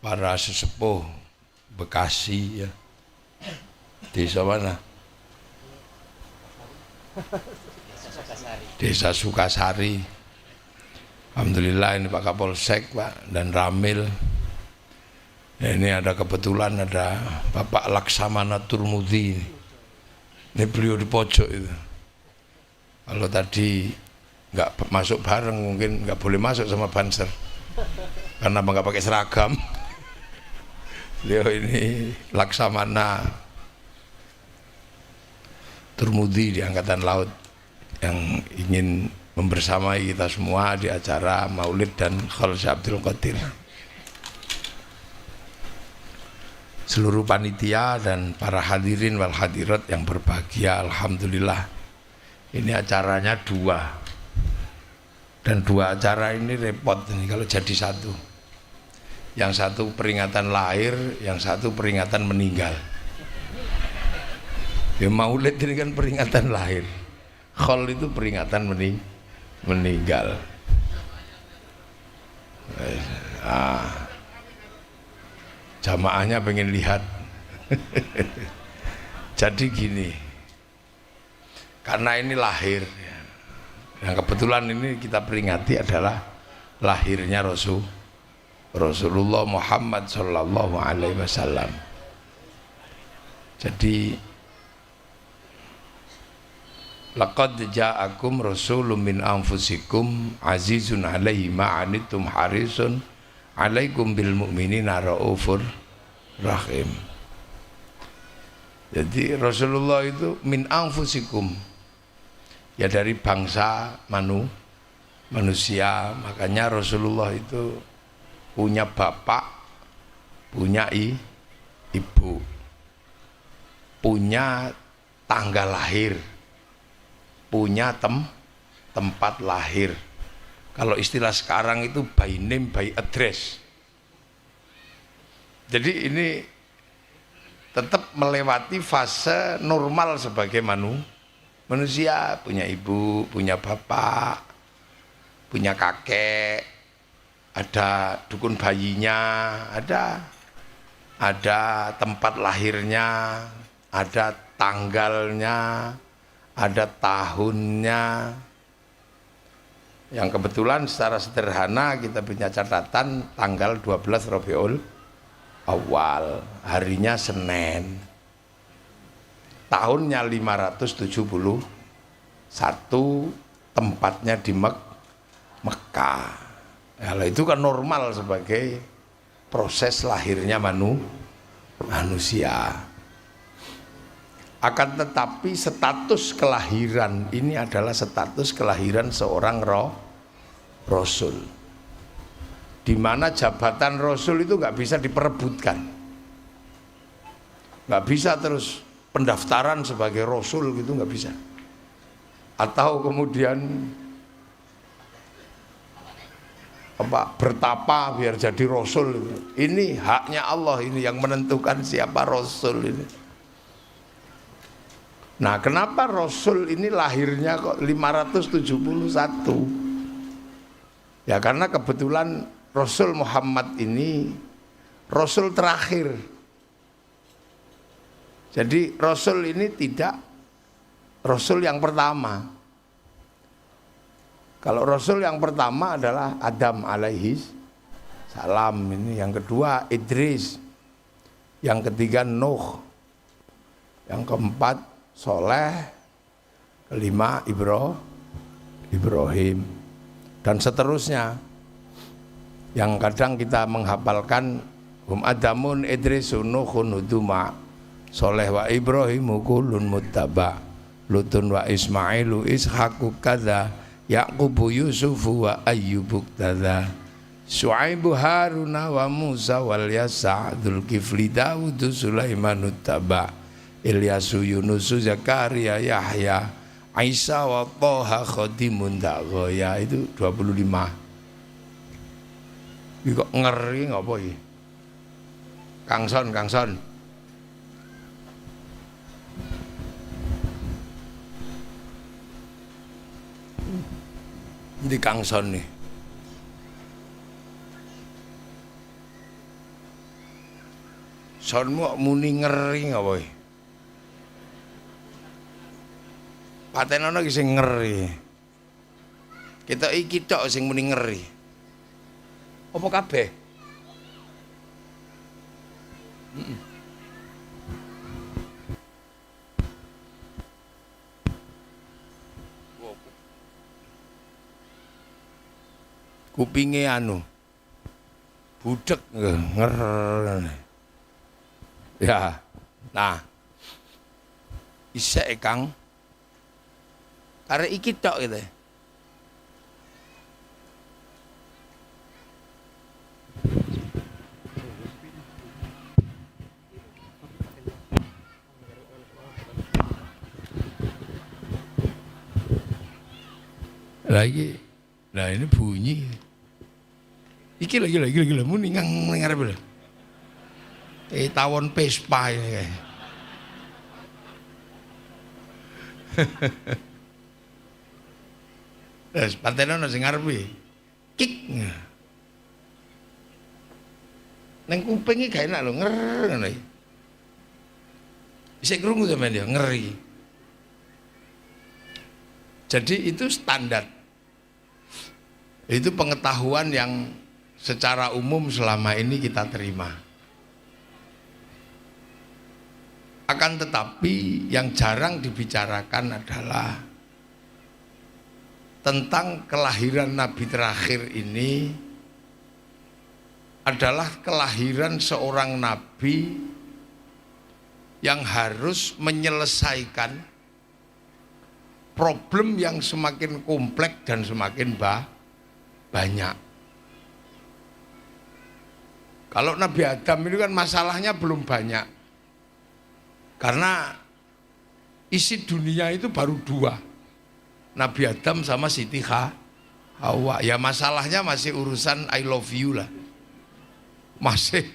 para sesepuh Bekasi ya. Desa mana? Desa Sukasari. Alhamdulillah ini Pak Kapolsek Pak dan Ramil. Ya, ini ada kebetulan ada Bapak Laksamana Turmudi. Ini beliau di pojok itu. Kalau tadi nggak masuk bareng mungkin nggak boleh masuk sama Banser karena nggak pakai seragam. Beliau ini Laksamana Turmudi di Angkatan Laut yang ingin membersamai kita semua di acara Maulid dan Khalsa Abdul Qadir. Seluruh panitia dan para hadirin wal hadirat yang berbahagia, alhamdulillah ini acaranya dua, dan dua acara ini repot ini kalau jadi satu. Yang satu peringatan lahir, yang satu peringatan meninggal. Ya Maulid ini kan peringatan lahir, Khol itu peringatan meninggal. Jamaahnya pengen lihat. Jadi gini, karena ini lahir, yang kebetulan ini kita peringati adalah lahirnya Rasulullah Muhammad Sallallahu Alaihi Wasallam. Jadi laqad ja'akum rasulun min anfusikum azizun alaihi ma anittum harisun alaikum bil mu'minina raufur rahim. Jadi Rasulullah itu min anfusikum, ya dari bangsa manusia. Makanya Rasulullah itu punya bapak, punya ibu, punya tanggal lahir, punya tempat lahir. Kalau istilah sekarang itu by name by address. Jadi ini tetap melewati fase normal sebagai manusia, punya ibu, punya bapak, punya kakek, ada dukun bayinya, ada tempat lahirnya, ada tanggalnya, ada tahunnya. Yang kebetulan secara sederhana kita punya catatan tanggal 12 Rabiul Awal, harinya Senin, tahunnya 571, tempatnya di Mekah. Kalau itu kan normal sebagai proses lahirnya manusia. Akan tetapi status kelahiran ini adalah status kelahiran seorang Rasul, di mana jabatan Rasul itu nggak bisa diperebutkan, nggak bisa terus pendaftaran sebagai Rasul gitu, nggak bisa. Atau kemudian bertapa biar jadi Rasul. Ini haknya Allah, ini yang menentukan siapa Rasul ini. Nah, kenapa Rasul ini lahirnya kok 571? Ya karena kebetulan Rasul Muhammad ini Rasul terakhir. Jadi Rasul ini tidak Rasul yang pertama. Kalau Rasul yang pertama adalah Adam alaihi salam, ini yang kedua Idris, yang ketiga Nuh, yang keempat Soleh, kelima Ibrahim, dan seterusnya. Yang kadang kita menghafalkan Adamun Idrisun Nuhun Huduma Soleh wa Ibrahimu kulun muttaba Lutun wa Ismailu Ishaku kada Yaqubu Yusufu wa Ayyubu kada Su'aibu Haruna wa Musa wal Yasa Dzulkifli Dawudu Sulaiman uttaba Ilyasu Yunusu Zakaria Yahya Isa wa Toha Khodimun Dagoya. Itu 25. Ini kok ngeri ngapa iki? Kangson Ini Kangson nih. Sonmu muni ngeri ngapa kowe? Patenono iki sing ngeri. Kita iki tok sing muni ngeri. Apa kabeh? Kupinge anu budek nger. Ya. Nah. Isek Kang. Arek iki tok gitu. Lagi, nah ini bunyi. Iki lagi muni ngang ngarep lho. Tawon Vespa ini kayak. Terus patenono sing ngarepe. Kik. Nang kuping iki gak enak lho, nger ngono iki. Bisa krungu sampean ya, ngeri. Jadi itu standar. Itu pengetahuan yang secara umum selama ini kita terima. Akan tetapi yang jarang dibicarakan adalah tentang kelahiran Nabi terakhir ini adalah kelahiran seorang Nabi yang harus menyelesaikan problem yang semakin kompleks dan semakin banyak. Kalau Nabi Adam ini kan masalahnya belum banyak. Karena isi dunia itu baru dua. Nabi Adam sama Siti Hawa. Ya masalahnya masih urusan I love you lah. Masih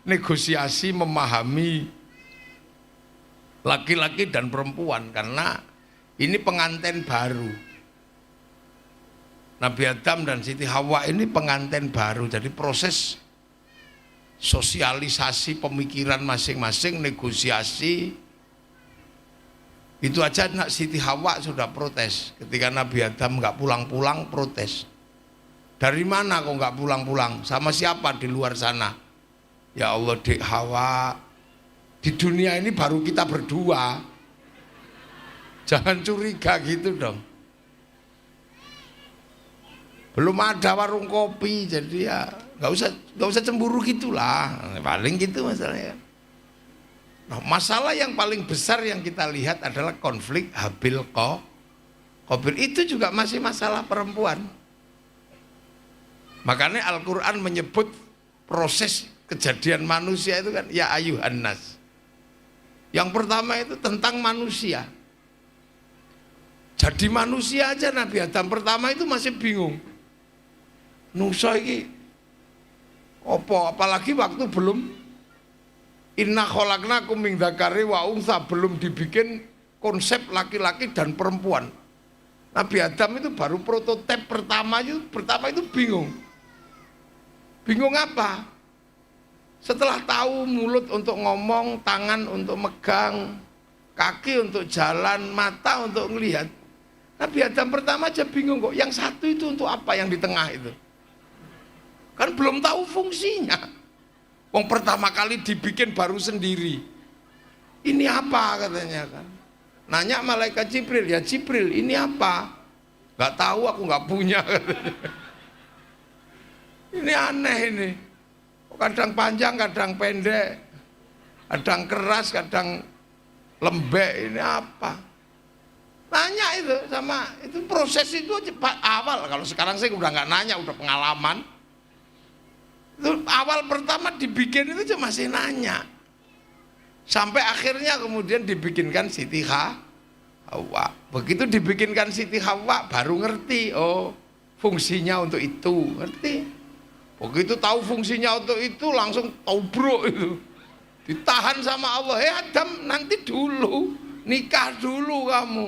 negosiasi memahami laki-laki dan perempuan. Karena ini pengantin baru. Nabi Adam dan Siti Hawa ini pengantin baru. Jadi proses sosialisasi pemikiran masing-masing, negosiasi itu aja. Siti Hawa sudah protes ketika Nabi Adam nggak pulang-pulang, protes. Dari mana kok nggak pulang-pulang? Sama siapa di luar sana? Ya Allah, Dek Hawa, di dunia ini baru kita berdua, jangan curiga gitu dong. Belum ada warung kopi, jadi ya nggak usah cemburu gitulah, paling gitu masalahnya. Nah, masalah yang paling besar yang kita lihat adalah konflik Habil Qabil. Itu juga masih masalah perempuan. Makanya Al-Quran menyebut proses kejadian manusia itu kan ya ayuhan nas. Yang pertama itu tentang manusia. Jadi manusia aja Nabi Adam pertama itu masih bingung. Nusa iki apalagi waktu belum inna khalaqnakum min dzakari wa untha, belum dibikin konsep laki-laki dan perempuan. Nabi Adam itu baru prototip pertama itu bingung. Bingung apa? Setelah tahu mulut untuk ngomong, tangan untuk megang, kaki untuk jalan, mata untuk melihat. Nabi Adam pertama aja bingung kok. Yang satu itu untuk apa yang di tengah itu? Kan belum tahu fungsinya. Wong pertama kali dibikin baru sendiri. Ini apa katanya kan? Nanya malaikat Jibril, ya Jibril ini apa? Gak tahu, aku gak punya katanya. Ini aneh ini. Kadang panjang, kadang pendek, kadang keras, kadang lembek. Ini apa? Nanya itu sama itu proses itu cepat awal. Kalau sekarang saya udah nggak nanya, udah pengalaman. Itu awal pertama dibikin itu cuma masih nanya. Sampai akhirnya kemudian dibikinkan Siti Hawa. Begitu dibikinkan Siti Hawa baru ngerti, oh fungsinya untuk itu, ngerti. Begitu tahu fungsinya untuk itu langsung tobruk itu. Ditahan sama Allah, Adam nanti dulu, nikah dulu kamu.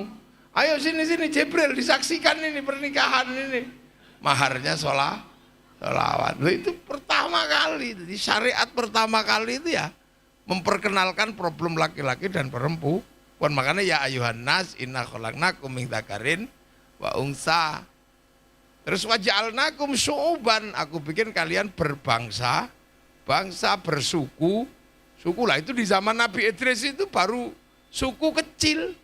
Ayo sini Jibril disaksikan ini pernikahan ini. Maharnya sholawat. Itu pertama kali, di syariat pertama kali itu ya memperkenalkan problem laki-laki dan perempuan. Makanya ya ayuhan nas inna khalaqnakum min dzakarin wa unsa. Terus waja'alnakum syu'uban, aku bikin kalian berbangsa, bangsa bersuku. Suku lah itu di zaman Nabi Idris itu baru suku kecil.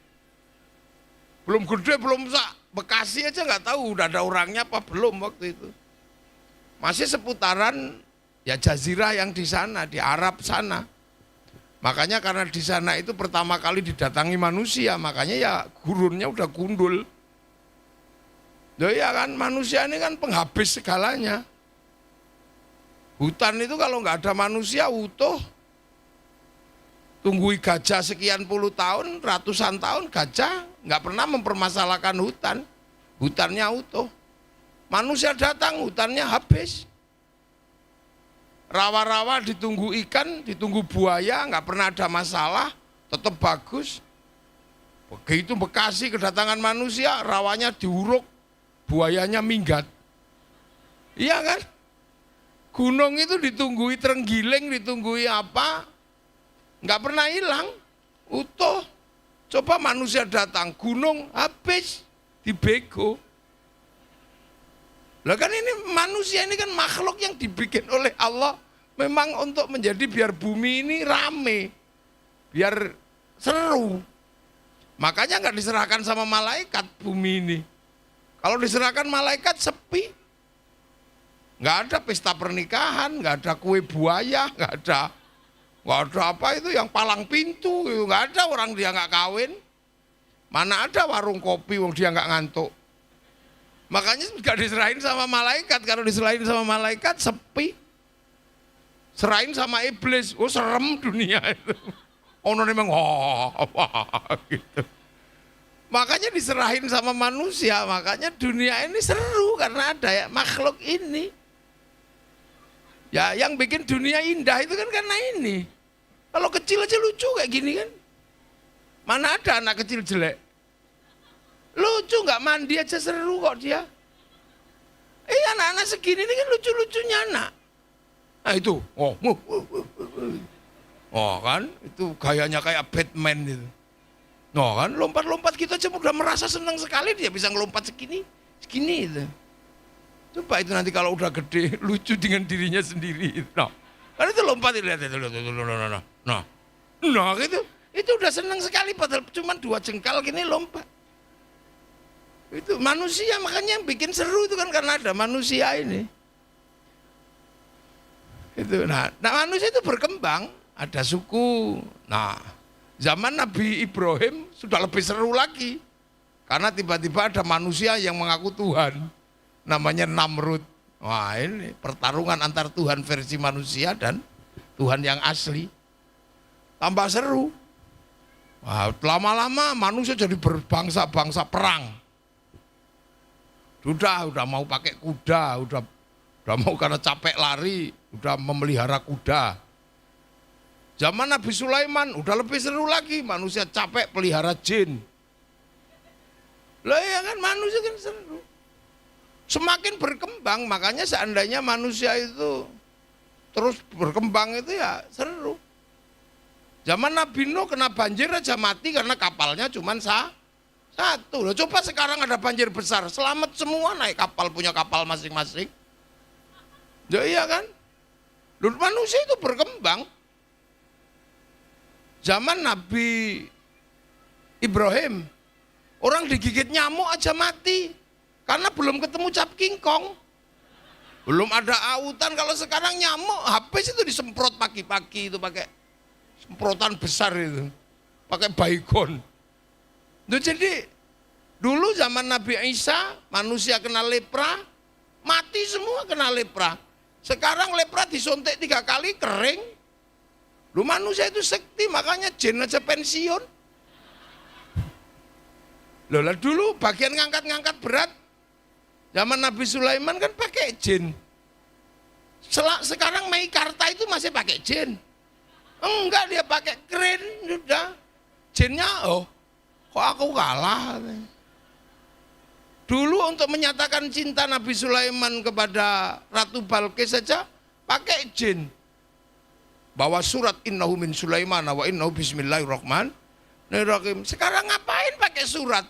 Belum gede, belum Bekasi aja nggak tahu udah ada orangnya apa belum waktu itu. Masih seputaran ya jazirah yang di sana, di Arab sana. Makanya karena di sana itu pertama kali didatangi manusia, makanya ya gurunnya udah gundul. Loh ya kan, manusia ini kan penghabis segalanya. Hutan itu kalau nggak ada manusia utuh. Tunggui gajah sekian puluh tahun, ratusan tahun gajah nggak pernah mempermasalahkan hutan. Hutannya utuh. Manusia datang, hutannya habis. Rawa-rawa ditunggu ikan, ditunggu buaya, nggak pernah ada masalah, tetap bagus. Begitu Bekasi kedatangan manusia, rawanya diuruk, buayanya minggat. Iya kan? Gunung itu ditunggui terenggiling, ditunggui apa, nggak pernah hilang, utuh. Coba manusia datang, gunung habis, dibego. Lah kan ini manusia ini kan makhluk yang dibikin oleh Allah memang untuk menjadi biar bumi ini rame, biar seru. Makanya nggak diserahkan sama malaikat bumi ini. Kalau diserahkan malaikat sepi, nggak ada pesta pernikahan, nggak ada kue buaya, nggak ada apa itu yang palang pintu, nggak ada, orang dia nggak kawin. Mana ada warung kopi, wong dia nggak ngantuk. Makanya nggak diserahin sama malaikat. Kalau diserahin sama malaikat sepi. Serahin sama iblis, oh serem dunia itu. Ono memang gitu. Makanya diserahin sama manusia, makanya dunia ini seru karena ada ya makhluk ini. Ya yang bikin dunia indah itu kan karena ini. Kalau kecil aja lucu kayak gini kan. Mana ada anak kecil jelek? Lucu nggak, mandi aja seru kok dia. Anak-anak segini ini kan lucu-lucunya anak. Nah itu, kan, itu gayanya kayak Batman itu. Kan, lompat-lompat kita aja udah merasa senang sekali dia bisa ngelompat segini itu. Coba itu nanti kalau udah gede lucu dengan dirinya sendiri. Kan itu lompat, lihat itu, gitu. Itu udah senang sekali padahal cuma 2 jengkal gini lompat. Itu manusia, makanya yang bikin seru itu kan karena ada manusia ini. Itu nah manusia itu berkembang, ada suku. Nah, zaman Nabi Ibrahim sudah lebih seru lagi. Karena tiba-tiba ada manusia yang mengaku Tuhan. Namanya Namrud. Wah, ini pertarungan antar Tuhan versi manusia dan Tuhan yang asli. Tambah seru. Wah, lama-lama manusia jadi berbangsa-bangsa perang. Udah mau pakai kuda, udah mau karena capek lari, udah memelihara kuda. Zaman Nabi Sulaiman udah lebih seru lagi, manusia capek pelihara jin. Lah ya kan manusia kan seru. Semakin berkembang, makanya seandainya manusia itu terus berkembang itu ya seru. Zaman Nabi Nuh kena banjir aja mati karena kapalnya cuma satu. Loh, coba sekarang ada banjir besar, selamat semua naik kapal, punya kapal masing-masing. Ya iya kan? Loh, manusia itu berkembang. Zaman Nabi Ibrahim, orang digigit nyamuk aja mati karena belum ketemu cap kingkong. Belum ada autan. Kalau sekarang nyamuk habis itu disemprot pagi-pagi itu pakai semprotan besar itu, pakai baygon. Jadi dulu zaman Nabi Isa manusia kena lepra, mati semua kena lepra. Sekarang lepra disuntik 3 kali kering. Lu manusia itu sekti, makanya jin aja pensiun. Loh, dulu bagian ngangkat-ngangkat berat zaman Nabi Sulaiman kan pakai jin. Sekarang Meikarta itu masih pakai jin. Enggak, dia pakai keren sudah. Jinnya kok aku kalah? Dulu untuk menyatakan cinta Nabi Sulaiman kepada Ratu Balkis saja pakai jin. bawa surat innahu min Sulaiman wa innahu bismillahirrahmanirrahim. Sekarang ngapain pakai surat?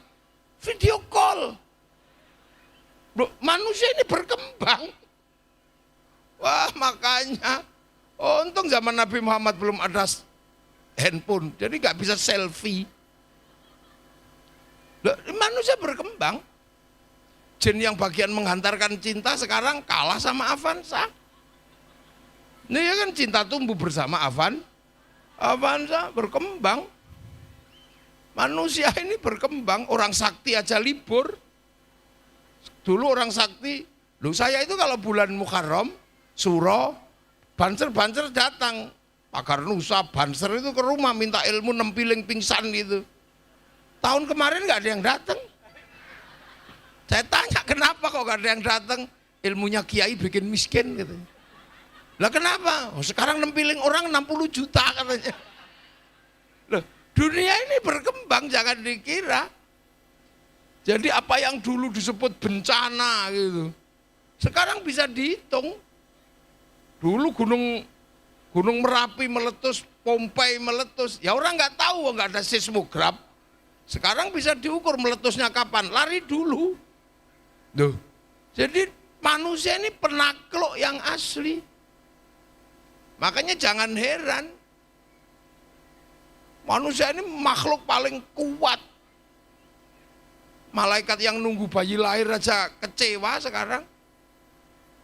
Video call. Loh, manusia ini berkembang. Wah, makanya untung zaman Nabi Muhammad belum ada handphone, jadi nggak bisa selfie. Loh, manusia berkembang. Jin yang bagian menghantarkan cinta sekarang kalah sama Avanza. Ini ya kan cinta tumbuh bersama Avanza berkembang. Manusia ini berkembang, orang sakti aja libur. Dulu orang sakti, loh saya itu kalau bulan Muharram, Suro, Banser datang. Pakar Nusa, Banser itu ke rumah minta ilmu nempiling pingsan gitu. Tahun kemarin nggak ada yang datang. Saya tanya kenapa kok nggak ada yang datang? Ilmunya kiai bikin miskin gitu. Lah kenapa? Oh, sekarang nempiling orang 60 juta katanya. Loh, dunia ini berkembang, jangan dikira. Jadi apa yang dulu disebut bencana gitu, sekarang bisa dihitung. Dulu gunung Merapi meletus, Pompei meletus, ya orang nggak tahu, nggak ada seismograf. Sekarang bisa diukur meletusnya kapan, lari dulu. Duh, jadi manusia ini penakluk yang asli. Makanya jangan heran, manusia ini makhluk paling kuat. Malaikat yang nunggu bayi lahir aja kecewa sekarang.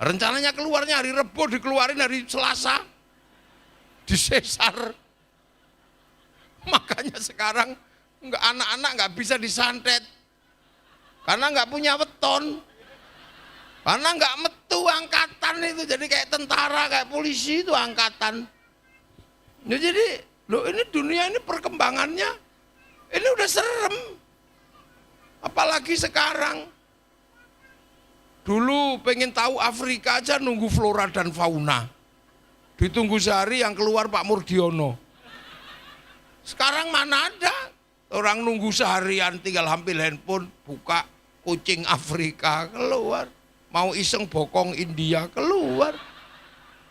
Rencananya keluarnya hari Rebo, dikeluarin hari Selasa, disesar. Makanya sekarang anak-anak nggak bisa disantet karena nggak punya weton, karena nggak metu angkatan itu, jadi kayak tentara, kayak polisi itu angkatan. Ya, jadi loh, ini dunia ini perkembangannya ini udah serem, apalagi sekarang. Dulu pengen tahu Afrika aja nunggu flora dan fauna, ditunggu sehari yang keluar Pak Murdiono. Sekarang mana ada orang nunggu seharian, tinggal ambil handphone, buka kucing Afrika keluar, mau iseng bokong India keluar.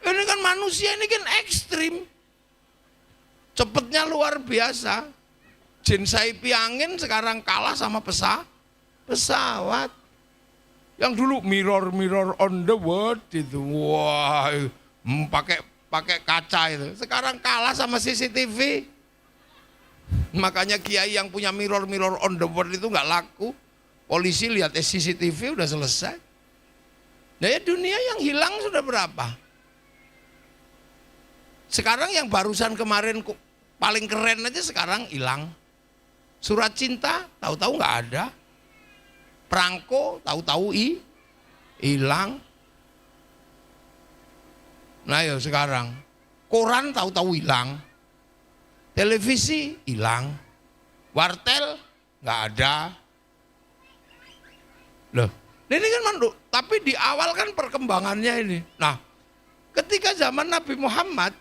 Ini kan manusia ini kan ekstrim, cepetnya luar biasa. Jin Saipi angin sekarang kalah sama pesawat. Yang dulu mirror on the world itu, wah, pakai kaca itu, sekarang kalah sama CCTV. Makanya kiai yang punya mirror on the world itu nggak laku. Polisi lihat CCTV udah selesai. Nah ya, dunia yang hilang sudah berapa? Sekarang yang barusan kemarin paling keren aja sekarang hilang. Surat cinta tahu-tahu nggak ada. Perangko tahu-tahu hilang. Nah ya sekarang koran tahu-tahu hilang. Televisi hilang, wartel nggak ada. Loh, ini kan manduk, tapi di awal kan perkembangannya ini. Nah, ketika zaman Nabi Muhammad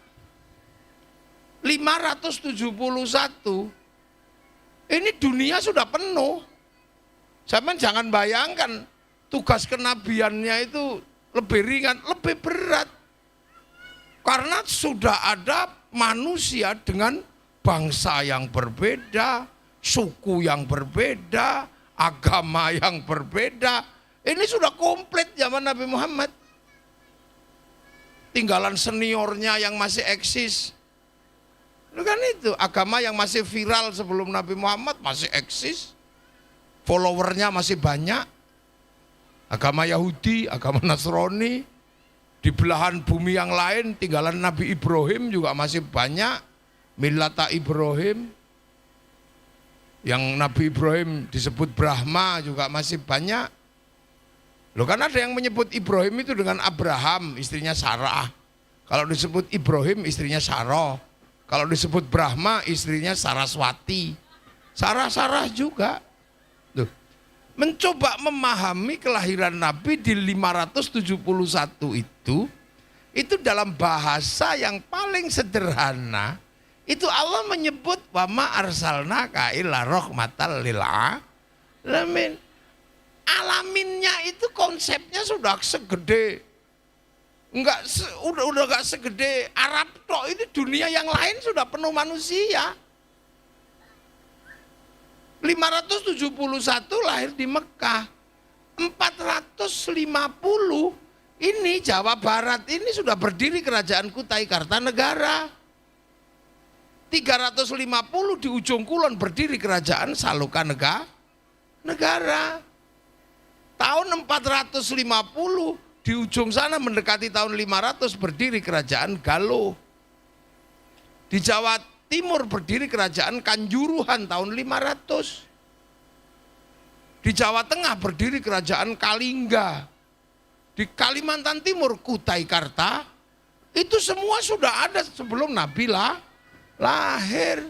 571, ini dunia sudah penuh. Zaman jangan bayangkan tugas kenabiannya itu lebih ringan, lebih berat. Karena sudah ada manusia dengan bangsa yang berbeda, suku yang berbeda, agama yang berbeda. Ini sudah komplit zaman Nabi Muhammad. Tinggalan seniornya yang masih eksis. Itu kan itu, agama yang masih viral sebelum Nabi Muhammad masih eksis. Followernya masih banyak. Agama Yahudi, agama Nasrani. Di belahan bumi yang lain tinggalan Nabi Ibrahim juga masih banyak. Millata Ibrahim. Yang Nabi Ibrahim disebut Brahma juga masih banyak. Loh, kan ada yang menyebut Ibrahim itu dengan Abraham, istrinya Sarah. Kalau disebut Ibrahim, istrinya Sarah. Kalau disebut Brahma, istrinya Saraswati. Sarah juga. Loh, mencoba memahami kelahiran Nabi di 571 itu dalam bahasa yang paling sederhana. Itu Allah menyebut wa ma arsalnaka illa rahmatal lil alamin. Alaminnya itu konsepnya sudah segede udah nggak segede Arab tok, ini dunia yang lain sudah penuh manusia. 571 lahir di Mekah, 450 ini Jawa Barat ini sudah berdiri kerajaan Kutai Kartanegara. 350 di ujung kulon berdiri kerajaan Saloka Negara. Tahun 450 di ujung sana mendekati tahun 500 berdiri kerajaan Galuh. Di Jawa Timur berdiri kerajaan Kanjuruhan tahun 500. Di Jawa Tengah berdiri kerajaan Kalingga. Di Kalimantan Timur Kutai Karta. Itu semua sudah ada sebelum Nabi lahir.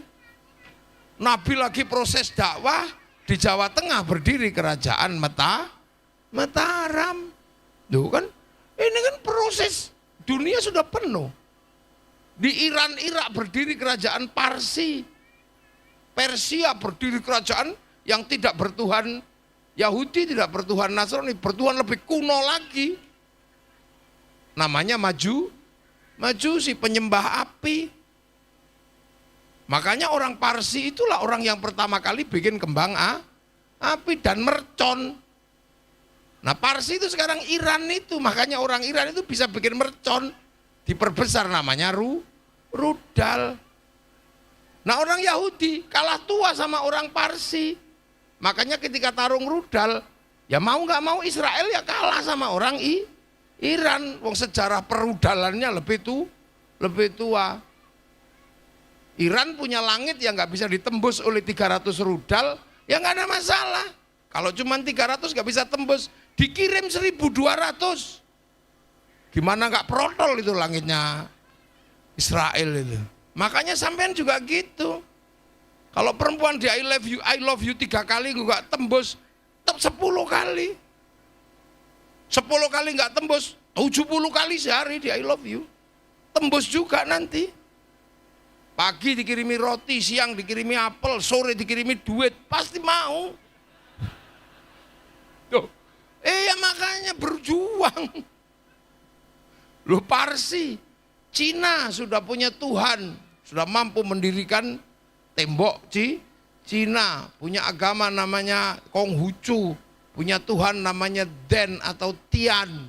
Nabi lagi proses dakwah, di Jawa Tengah berdiri kerajaan Mataram. Duh kan, ini kan proses dunia sudah penuh. Di Iran, Irak berdiri kerajaan Parsi. Persia berdiri kerajaan yang tidak bertuhan Yahudi, tidak bertuhan Nasrani, bertuhan lebih kuno lagi. Namanya Majusi, penyembah api. Makanya orang Parsi itulah orang yang pertama kali bikin kembang api dan mercon. Nah Parsi itu sekarang Iran itu, makanya orang Iran itu bisa bikin mercon, diperbesar namanya rudal. Nah orang Yahudi kalah tua sama orang Parsi, makanya ketika tarung rudal, ya mau nggak mau Israel ya kalah sama orang Iran. Wong sejarah perudalannya lebih tua. Iran punya langit yang nggak bisa ditembus oleh 300 rudal, ya nggak ada masalah. Kalau cuma 300 nggak bisa tembus, dikirim 1.200. Gimana nggak protol itu langitnya Israel itu. Makanya sampean juga gitu. Kalau perempuan di I love you 3 kali nggak tembus, tetap 10 kali. 10 kali nggak tembus, 70 kali sehari di I love you. Tembus juga nanti. Pagi dikirimi roti, siang dikirimi apel, sore dikirimi duit, pasti mau. Tuh. Ya makanya berjuang. Loh Parsi, Cina sudah punya Tuhan, sudah mampu mendirikan tembok Cina, punya agama namanya Konghucu, punya Tuhan namanya Den atau Tian.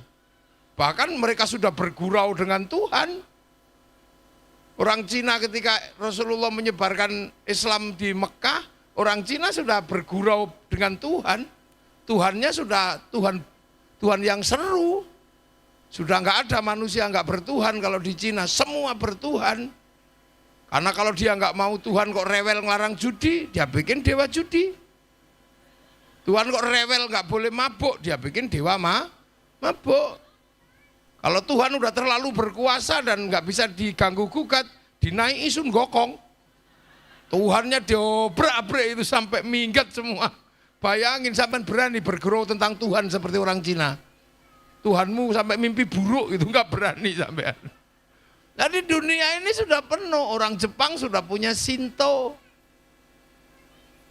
Bahkan mereka sudah bergurau dengan Tuhan. Orang Cina ketika Rasulullah menyebarkan Islam di Mekah, orang Cina sudah bergurau dengan Tuhan. Tuhannya sudah Tuhan yang seru. Sudah nggak ada manusia nggak bertuhan kalau di Cina, semua bertuhan. Karena kalau dia nggak mau Tuhan kok rewel ngelarang judi, dia bikin dewa judi. Tuhan kok rewel nggak boleh mabuk, dia bikin dewa mabuk. Kalau Tuhan udah terlalu berkuasa dan nggak bisa diganggu gugat, dinaiki Sun Gokong. Tuhannya diobrak-abrik itu sampai minggat semua. Bayangin sampai berani bergurau tentang Tuhan seperti orang Cina. Tuhanmu sampai mimpi buruk itu nggak berani sampai. Jadi dunia ini sudah penuh, orang Jepang sudah punya Shinto.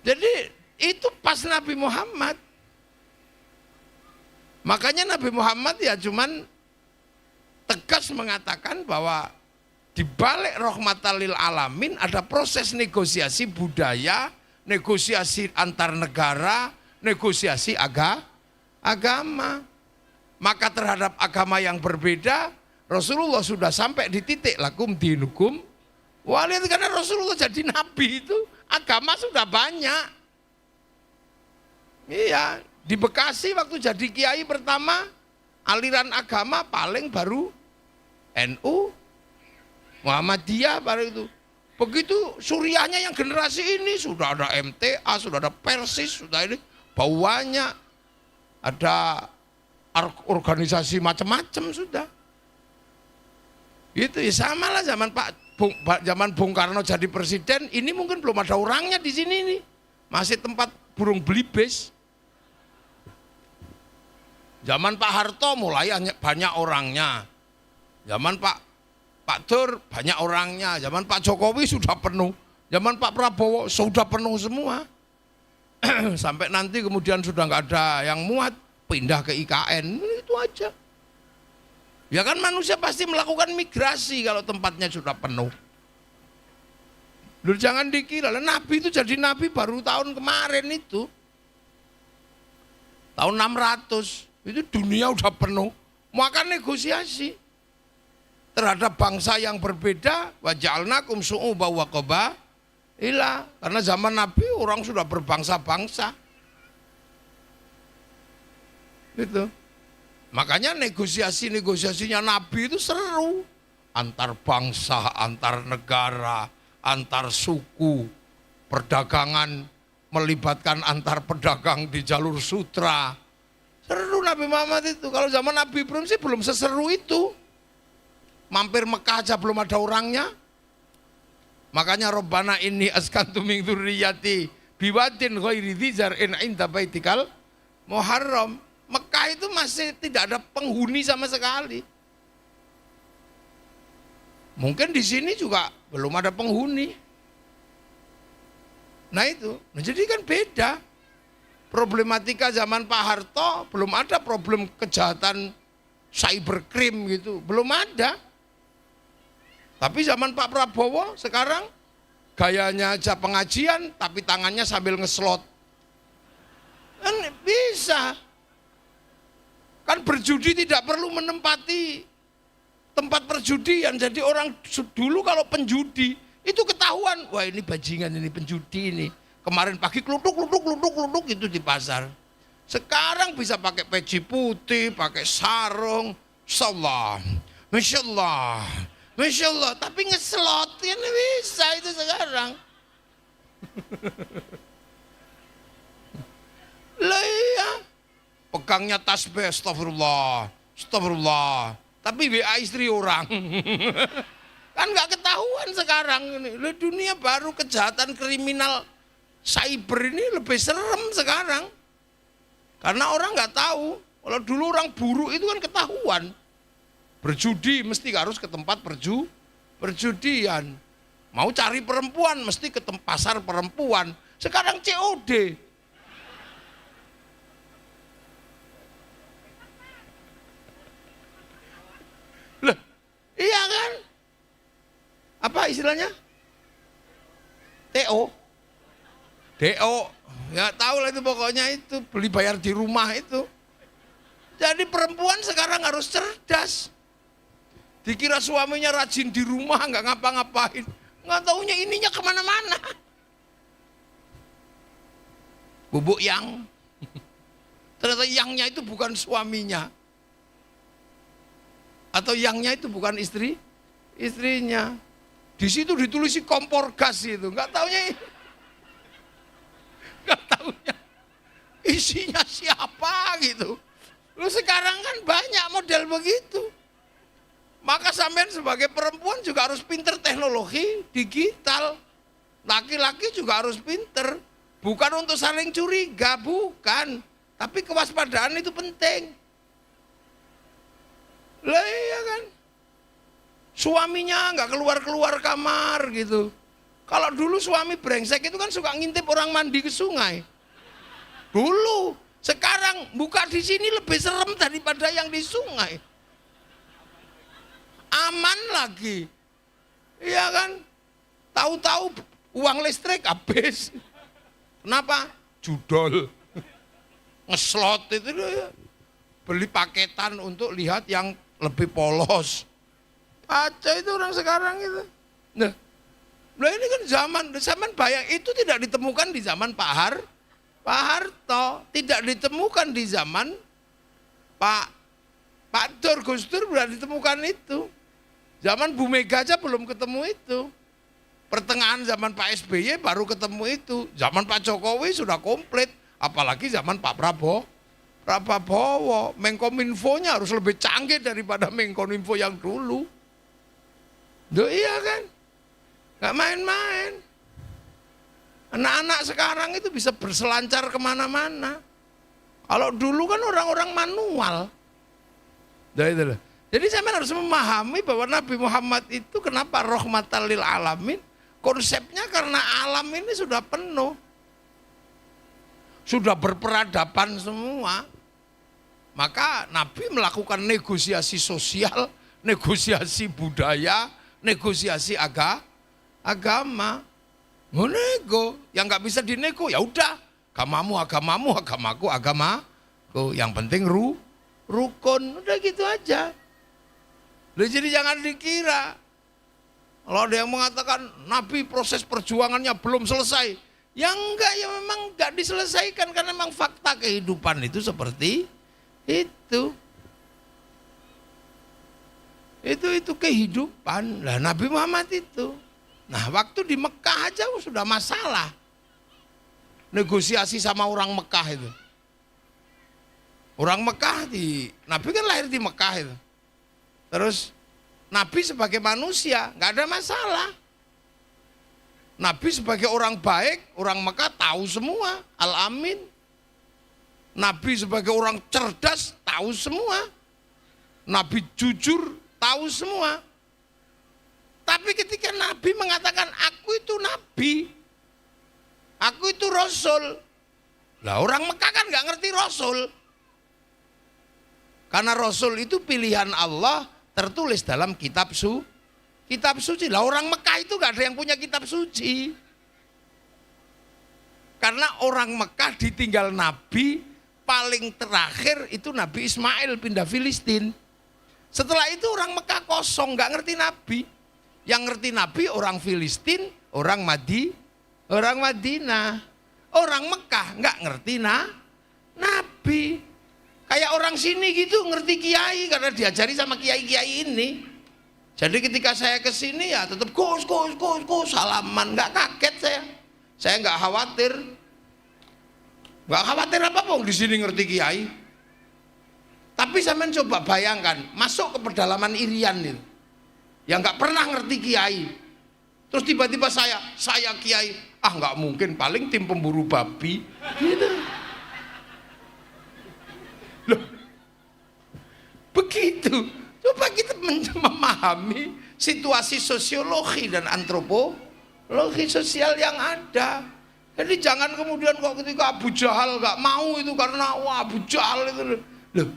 Jadi itu pas Nabi Muhammad. Makanya Nabi Muhammad ya cuman tegas mengatakan bahwa di balik rahmatan lil alamin ada proses negosiasi budaya, negosiasi antar negara, negosiasi agama. Maka terhadap agama yang berbeda, Rasulullah sudah sampai di titik lakum dinukum waliyad, karena Rasulullah jadi nabi itu agama sudah banyak. Iya, di Bekasi waktu jadi kiai pertama aliran agama paling baru NU, Muhammadiyah baru itu. Begitu Suriahnya yang generasi ini sudah ada MTA, sudah ada Persis, sudah ini banyak, ada organisasi macam-macam sudah. Itu ya sama lah zaman Bung Karno jadi presiden, ini mungkin belum ada orangnya di sini nih. Masih tempat burung belibis. Zaman Pak Harto mulai banyak orangnya. Zaman Pak Dur banyak orangnya. Zaman Pak Jokowi sudah penuh. Zaman Pak Prabowo sudah penuh semua. Sampai nanti kemudian sudah nggak ada yang muat, pindah ke IKN, itu aja. Ya kan manusia pasti melakukan migrasi kalau tempatnya sudah penuh. Loh, jangan dikira, Nabi itu jadi Nabi baru tahun kemarin itu. Tahun 600, itu dunia udah penuh. Maka negosiasi terhadap bangsa yang berbeda. Wa ja'alnakum syu'uban wa qabaila. Karena zaman Nabi orang sudah berbangsa-bangsa. Gitu. Makanya negosiasinya Nabi itu seru. Antar bangsa, antar negara, antar suku, perdagangan melibatkan antar pedagang di jalur sutra. Seru Nabi Muhammad itu. Kalau zaman Nabi Ibrahim sih belum seseru itu. Mampir Mekah aja belum ada orangnya. Makanya Rabbana inni askantu min dzurriyyati biwadin ghairi dzi zar'in 'inda baitikal muharram. Mekah itu masih tidak ada penghuni sama sekali. Mungkin di sini juga belum ada penghuni. Nah itu, jadi kan beda. Problematika zaman Pak Harto belum ada problem kejahatan cybercrime gitu, belum ada. Tapi zaman Pak Prabowo sekarang gayanya aja pengajian tapi tangannya sambil ngeslot. Kan bisa. Kan berjudi tidak perlu menempati tempat perjudian. Jadi orang dulu kalau penjudi itu ketahuan, wah ini bajingan, ini penjudi ini. Kemarin pagi kluduk itu di pasar. Sekarang bisa pakai peci putih, pakai sarung, Masya Allah, tapi ngeslot kan bisa itu sekarang. Lah iya, pegangnya tasbih, astagfirullah, tapi WA istri orang. Kan nggak ketahuan sekarang ini. Dunia baru kejahatan kriminal cyber ini lebih serem sekarang. Karena orang nggak tahu. Kalau dulu orang buruk itu kan ketahuan. Berjudi mesti harus ke tempat perjudian. Mau cari perempuan mesti ke pasar perempuan. Sekarang COD. Loh, iya kan? Apa istilahnya? TO. DO. Ya tahu lah itu pokoknya itu beli bayar di rumah itu. Jadi perempuan sekarang harus cerdas. Dikira suaminya rajin di rumah nggak ngapa-ngapain, nggak taunya ininya kemana-mana. Bubuk yang, ternyata yangnya itu bukan suaminya, atau yangnya itu bukan istrinya. Di situ ditulisi kompor gas itu, nggak taunya isinya siapa gitu. Lu sekarang kan banyak model begitu. Maka sampean sebagai perempuan juga harus pinter teknologi digital. Laki-laki juga harus pinter. Bukan untuk saling curiga, bukan. Tapi kewaspadaan itu penting. Lah iya kan. Suaminya nggak keluar-keluar kamar gitu. Kalau dulu suami brengsek itu kan suka ngintip orang mandi ke sungai. Dulu, sekarang buka di sini lebih serem daripada yang di sungai. Aman lagi. Iya kan? Tahu-tahu uang listrik habis. Kenapa? Judol. Ngeslot itu beli paketan untuk lihat yang lebih polos. Baca itu orang sekarang itu. Nah, ini kan zaman bayang itu tidak ditemukan di zaman Pak Harto, tidak ditemukan di zaman Pak Dur, Gus Dur sudah ditemukan itu. Zaman Bu Mega aja belum ketemu itu. Pertengahan zaman Pak SBY baru ketemu itu. Zaman Pak Jokowi sudah komplit. Apalagi zaman Pak Prabowo. Menkominfonya harus lebih canggih daripada Menkominfo yang dulu. Duh iya kan? Gak main-main. Anak-anak sekarang itu bisa berselancar kemana-mana. Kalau dulu kan orang-orang manual. Jadi saya harus memahami bahwa Nabi Muhammad itu kenapa rahmatan lil alamin. Konsepnya karena alam ini sudah penuh. Sudah berperadaban semua. Maka Nabi melakukan negosiasi sosial, negosiasi budaya, negosiasi agama. Nego, yang nggak bisa dinego ya udah, agamamu, agamaku, agamaku. Yang penting rukun, udah gitu aja. Jadi jangan dikira kalau ada yang mengatakan Nabi proses perjuangannya belum selesai, ya enggak, ya memang enggak diselesaikan karena memang fakta kehidupan itu seperti itu. Itu kehidupan. Lah Nabi Muhammad itu. Nah, waktu di Mekah aja sudah masalah. Negosiasi sama orang Mekah itu. Orang Mekah Nabi kan lahir di Mekah itu. Terus Nabi sebagai manusia nggak ada masalah. Nabi sebagai orang baik, orang Mekah tahu semua, Al-Amin. Nabi sebagai orang cerdas tahu semua. Nabi jujur tahu semua. Tapi ketika Nabi mengatakan aku itu Nabi, aku itu Rasul. Lah orang Mekah kan nggak ngerti Rasul. Karena Rasul itu pilihan Allah tertulis dalam kitab suci. Lah orang Mekah itu nggak ada yang punya kitab suci. Karena orang Mekah ditinggal Nabi paling terakhir itu Nabi Ismail pindah Filistin. Setelah itu orang Mekah kosong, nggak ngerti Nabi. Yang ngerti Nabi orang Filistin, orang Madinah. Orang Mekah nggak ngerti Nabi. Kayak orang sini gitu ngerti kiai karena diajari sama kiai-kiai ini. Jadi ketika saya ke sini ya tetap Gus salaman, nggak kaget saya. Saya nggak khawatir. Nggak khawatir apapun di sini ngerti kiai. Tapi sampean coba bayangkan masuk ke pedalaman Irian itu, yang nggak pernah ngerti kiai. Terus tiba-tiba saya kiai, nggak mungkin, paling tim pemburu babi. Gitu. Loh, begitu. Coba kita memahami situasi sosiologi dan antropologi sosial yang ada. Jadi jangan kemudian kok ketika Abu Jahal nggak mau itu karena Abu Jahal itu. Loh,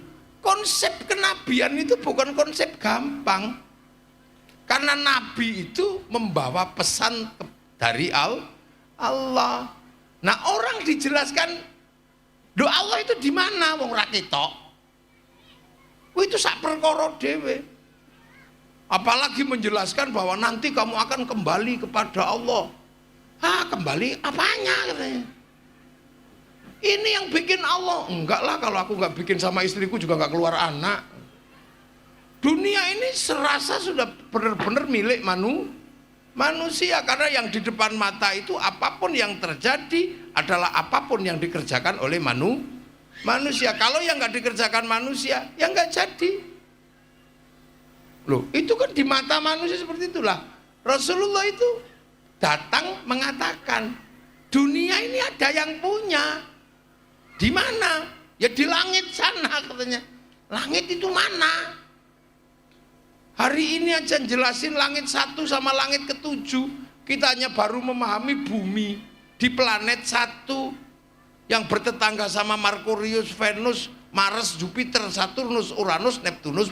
konsep kenabian itu bukan konsep gampang. Karena Nabi itu membawa pesan dari Allah. Nah orang dijelaskan doa Allah itu di mana wong ra ketok. Itu sak perkara dhewe. Apalagi menjelaskan bahwa nanti kamu akan kembali kepada Allah. Kembali apanya katanya? Ini yang bikin Allah. Enggak lah, kalau aku enggak bikin sama istriku juga enggak keluar anak. Dunia ini serasa sudah benar-benar milik manusia. Karena yang di depan mata itu apapun yang terjadi adalah apapun yang dikerjakan oleh manusia. Kalau yang nggak dikerjakan manusia, ya nggak jadi. Loh, itu kan di mata manusia seperti itulah. Rasulullah itu datang mengatakan, dunia ini ada yang punya. Di mana? Ya di langit sana katanya. Langit itu mana? Hari ini aja jelasin langit 1 sama langit ke-7. Kita hanya baru memahami bumi di planet 1 yang bertetangga sama Merkurius, Venus, Mars, Jupiter, Saturnus, Uranus, Neptunus,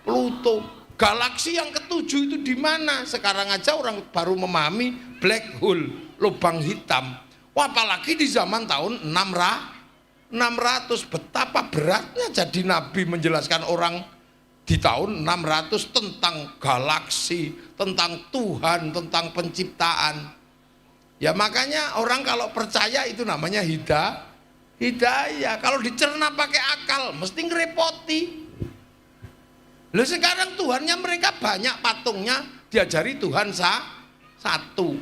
Pluto. Galaksi yang ke-7 itu di mana? Sekarang aja orang baru memahami black hole, lubang hitam. Wah, apalagi di zaman tahun 600. Betapa beratnya jadi Nabi menjelaskan orang di tahun 600 tentang galaksi, tentang Tuhan, tentang penciptaan. Ya makanya orang kalau percaya itu namanya hidayah. Kalau dicerna pakai akal mesti ngerepoti. Loh sekarang Tuhannya mereka banyak patungnya, diajari Tuhan satu.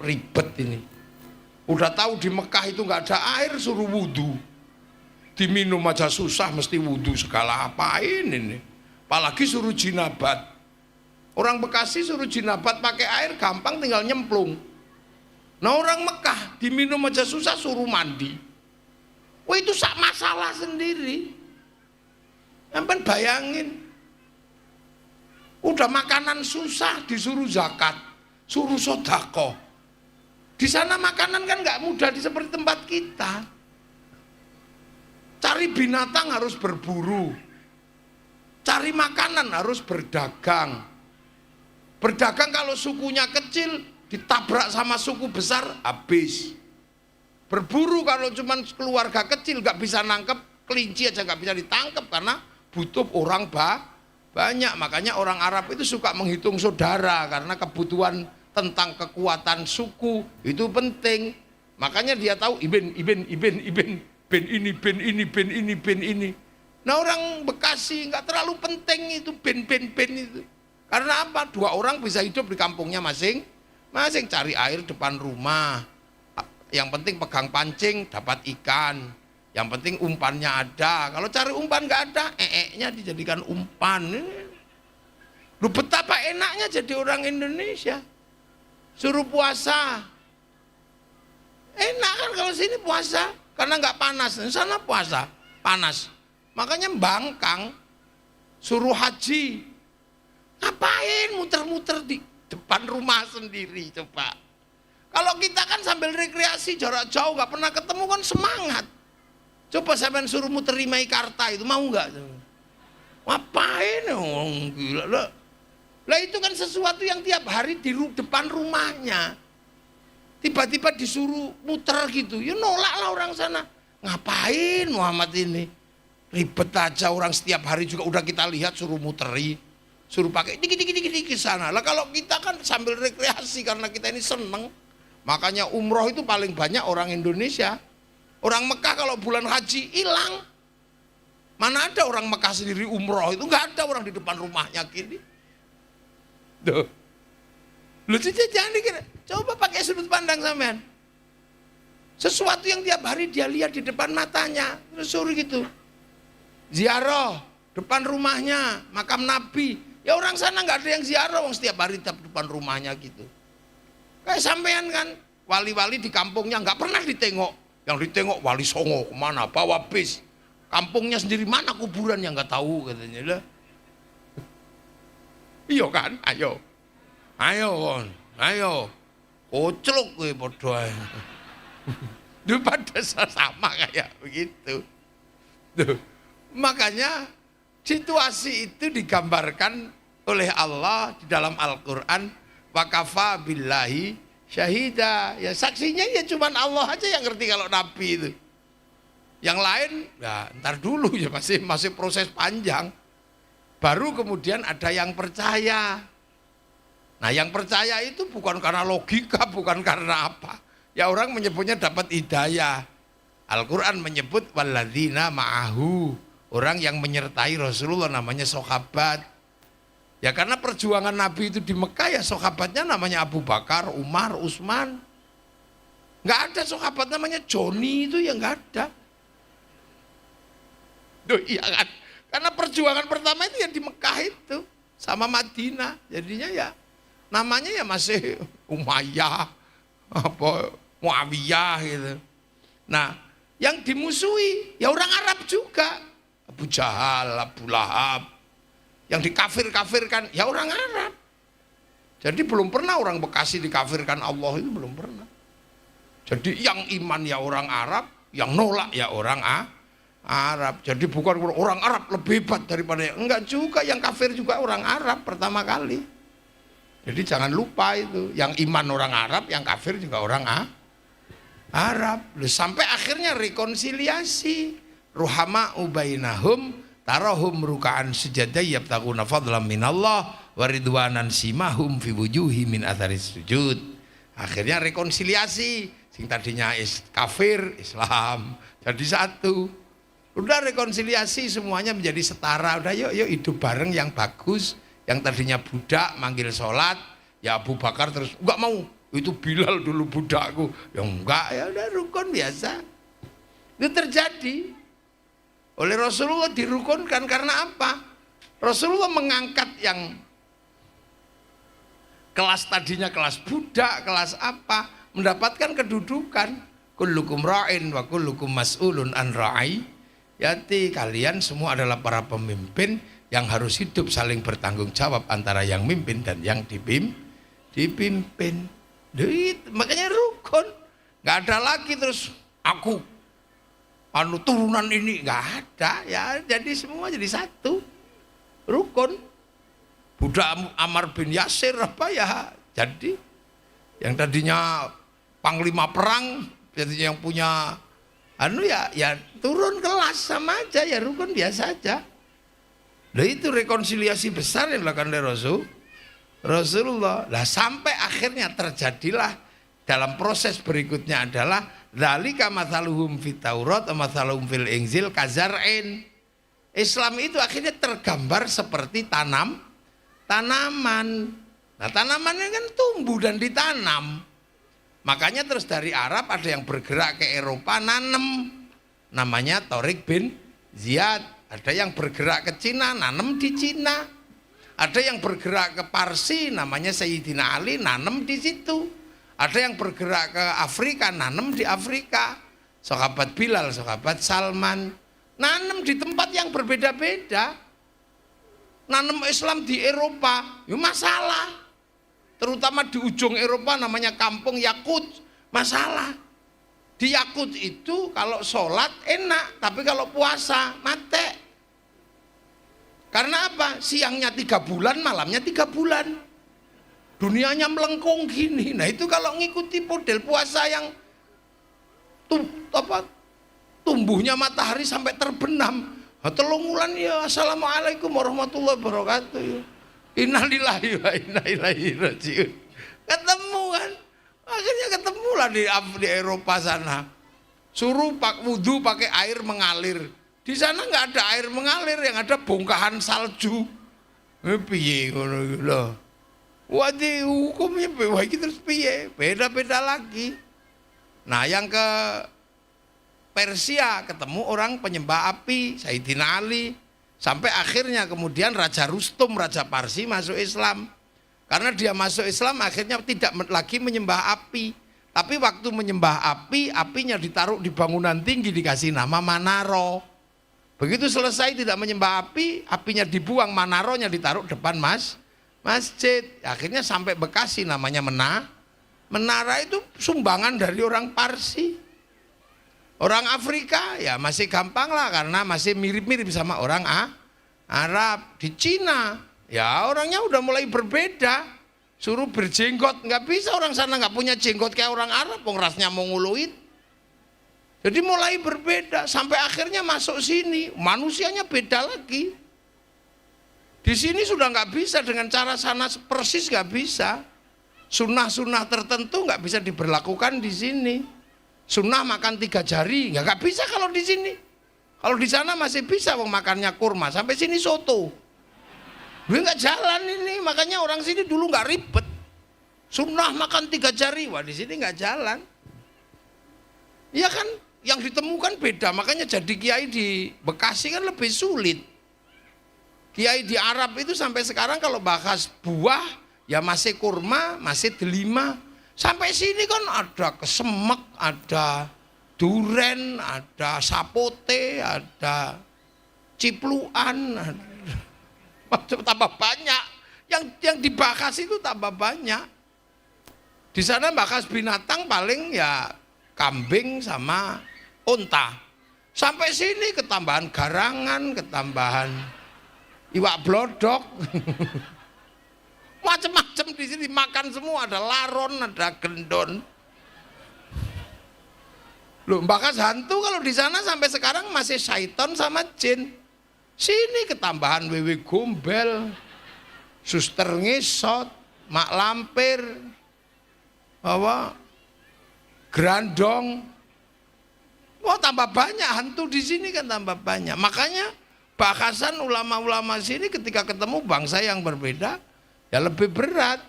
Ribet ini. Udah tahu di Mekah itu nggak ada air, suruh wudhu. Diminum aja susah, mesti wudhu segala apain ini. Apalagi suruh jinabat. Orang Bekasi suruh jinabat pakai air gampang, tinggal nyemplung. Nah orang Mekah diminum aja susah suruh mandi. Wah itu sak masalah sendiri. Sampai bayangin. Udah makanan susah disuruh zakat, suruh sodako. Di sana makanan kan nggak mudah seperti tempat kita. Cari binatang harus berburu. Cari makanan harus berdagang. Berdagang kalau sukunya kecil, ditabrak sama suku besar, habis. Berburu kalau cuma keluarga kecil nggak bisa nangkep, kelinci aja nggak bisa ditangkap karena butuh orang banyak. Makanya orang Arab itu suka menghitung saudara karena kebutuhan tentang kekuatan suku itu penting. Makanya dia tahu ben ini. Nah orang Bekasi nggak terlalu penting itu ben itu. Karena apa? 2 orang bisa hidup di kampungnya masing-masing, cari air depan rumah. Yang penting pegang pancing dapat ikan. Yang penting umpannya ada. Kalau cari umpan nggak ada, nya dijadikan umpan. Lu betapa enaknya jadi orang Indonesia. Suruh puasa. Enak kan kalau sini puasa karena nggak panas. Di sana puasa panas. Makanya bangkang. Suruh haji. Ngapain muter-muter di depan rumah sendiri coba. Kalau kita kan sambil rekreasi jarak jauh nggak pernah ketemu kan semangat. Coba sampean suruh muter Meikarta itu mau nggak? Ngapain? Oh, gila lah. Lah itu kan sesuatu yang tiap hari di depan rumahnya. Tiba-tiba disuruh muter gitu, ya nolak lah orang sana. Ngapain Muhammad ini? Ribet aja orang setiap hari juga udah kita lihat suruh muteri. Suruh pakai dikit ke sana. Lah kalau kita kan sambil rekreasi karena kita ini seneng. Makanya umroh itu paling banyak orang Indonesia. Orang Mekah kalau bulan haji hilang. Mana ada orang Mekah sendiri umroh itu, nggak ada orang di depan rumahnya gini. Duh. Lu jangan dikira. Coba pakai sudut pandang sampean. Sesuatu yang tiap hari dia lihat di depan matanya, terus suruh gitu. Ziarah depan rumahnya, makam Nabi. Ya orang sana nggak ada yang ziarah, orang setiap hari di depan rumahnya gitu. Kayak sampean kan, wali-wali di kampungnya nggak pernah ditengok. Yang ditengok Wali Songo kemana, bawa bis. Kampungnya sendiri mana kuburan yang nggak tahu katanya lah. Iya kan, ayo, koclok gue bodoh. Itu pada sama kayak begitu. Tuh. Makanya situasi itu digambarkan oleh Allah di dalam Al-Quran. Wa kafa billahi syahida. Ya saksinya ya cuman Allah aja yang ngerti kalau Nabi itu. Yang lain ya ntar dulu ya masih proses panjang. Baru kemudian ada yang percaya. Nah yang percaya itu bukan karena logika, bukan karena apa. Ya orang menyebutnya dapat hidayah. Al-Quran menyebut walladzina ma'ahu. Orang yang menyertai Rasulullah namanya sahabat. Ya karena perjuangan Nabi itu di Mekah ya sahabatnya namanya Abu Bakar, Umar, Utsman. Nggak ada sahabat namanya Joni itu ya nggak ada. Duh, iya kan? Karena perjuangan pertama itu ya di Mekah itu sama Madinah. Jadinya ya namanya ya masih Umayyah, Muawiyah gitu. Nah, yang dimusuhi ya orang Arab juga. Abu Jahal, Abu Lahab. Yang dikafir-kafirkan ya orang Arab. Jadi belum pernah orang Bekasi dikafirkan Allah itu belum pernah. Jadi yang iman ya orang Arab, yang nolak ya orang Arab. Jadi bukan orang Arab lebih hebat daripada enggak juga, yang kafir juga orang Arab pertama kali. Jadi jangan lupa itu, yang iman orang Arab, yang kafir juga orang Arab. Sampai akhirnya rekonsiliasi. Ruhama ubainahum tarahum ruka'an sujadai yabtaguna fadlan minallah waridwanan simahum fi wujuhi min atharis sujud. Akhirnya rekonsiliasi. Sing tadinya kafir, Islam jadi satu. Udah rekonsiliasi, semuanya menjadi setara. Udah yuk hidup bareng yang bagus. Yang tadinya budak manggil sholat, ya Abu Bakar terus enggak mau. Itu Bilal dulu budakku. Ya enggak, ya udah rukun biasa. Itu terjadi. Oleh Rasulullah dirukunkan karena apa? Rasulullah mengangkat yang kelas tadinya kelas budak, kelas apa, mendapatkan kedudukan. Kullukum ra'in wa kullukum mas'ulun an ra'i. Yati, kalian semua adalah para pemimpin yang harus hidup saling bertanggung jawab antara yang mimpin dan yang dipimpin. Makanya rukun. Nggak ada lagi terus aku turunan ini nggak ada ya, jadi semua jadi satu rukun. Budak Ammar bin Yasir apa ya, jadi yang tadinya panglima perang jadi yang punya ya turun kelas sama aja ya, rukun biasa aja. Nah itu rekonsiliasi besar yang dilakukan oleh Rasulullah. Nah sampai akhirnya terjadilah dalam proses berikutnya adalah dzalika mathaluhum fit Taurat wa mathaluhum fil Injil kazar'in. Islam itu akhirnya tergambar seperti tanaman. Nah tanamannya kan tumbuh dan ditanam. Makanya terus dari Arab ada yang bergerak ke Eropa nanem, namanya Tariq bin Ziyad. Ada yang bergerak ke Cina, nanem di Cina. Ada yang bergerak ke Parsi, namanya Sayyidina Ali, nanem di situ. Ada yang bergerak ke Afrika, nanem di Afrika. Sahabat Bilal, sahabat Salman, nanem di tempat yang berbeda-beda. Nanem Islam di Eropa, ya masalah. Terutama di ujung Eropa namanya kampung Yakut, masalah. Di Yakut itu kalau sholat enak, tapi kalau puasa mate. Karena apa? Siangnya 3 bulan, malamnya 3 bulan. Dunianya melengkung gini. Nah itu kalau ngikuti model puasa yang tumbuhnya matahari sampai terbenam. Telung wulan ya assalamualaikum warahmatullahi wabarakatuh. Ya. Innalillahi wa inna ilaihi rajiun. Ketemu kan, akhirnya ketemulah di Eropa sana. Suruh wudu pakai air mengalir. Di sana nggak ada air mengalir, yang ada bongkahan salju. Piye ngono lho. Wadi hukumnya iki terus piye? Beda-beda lagi. Nah, yang ke Persia ketemu orang penyembah api, Sayyidina Ali. Sampai akhirnya kemudian Raja Rustum, Raja Parsi masuk Islam. Karena dia masuk Islam akhirnya tidak lagi menyembah api. Tapi waktu menyembah api, apinya ditaruh di bangunan tinggi dikasih nama Manaro. Begitu selesai tidak menyembah api, apinya dibuang, Manaronya ditaruh depan masjid. Akhirnya sampai Bekasi namanya Menara itu sumbangan dari orang Parsi. Orang Afrika ya masih gampang lah karena masih mirip-mirip sama orang Arab. Di Cina ya orangnya udah mulai berbeda. Suruh berjenggot, nggak bisa, orang sana nggak punya jenggot kayak orang Arab, rasnya mongoloid. Jadi mulai berbeda sampai akhirnya masuk sini, manusianya beda lagi. Di sini sudah nggak bisa dengan cara sana persis, nggak bisa. Sunnah-sunnah tertentu nggak bisa diberlakukan di sini. Sunnah makan 3 jari nggak bisa kalau di sini. Kalau di sana masih bisa, wong makannya kurma, sampai sini soto. Nggak jalan ini, makanya orang sini dulu nggak ribet. Sunnah makan 3 jari, wah di sini nggak jalan. Iya kan, yang ditemukan beda, makanya jadi kiai di Bekasi kan lebih sulit. Kiai di Arab itu sampai sekarang kalau bahas buah, ya masih kurma, masih delima. Sampai sini kan ada kesemek, ada duren, ada sapote, ada cipluan, tambah banyak. Yang dibahas itu tambah banyak. Di sana bahas binatang paling ya kambing sama unta. Sampai sini ketambahan garangan, ketambahan iwak blodok. Macam-macam di sini makan semua, ada laron, ada gendon. Loh, bahkan hantu kalau di sana sampai sekarang masih syaiton sama jin. Sini ketambahan wewe gombel, suster ngesot, mak lampir, grandong. Wah, tambah banyak hantu di sini kan, tambah banyak. Makanya bahasan ulama-ulama sini ketika ketemu bangsa yang berbeda ya lebih berat.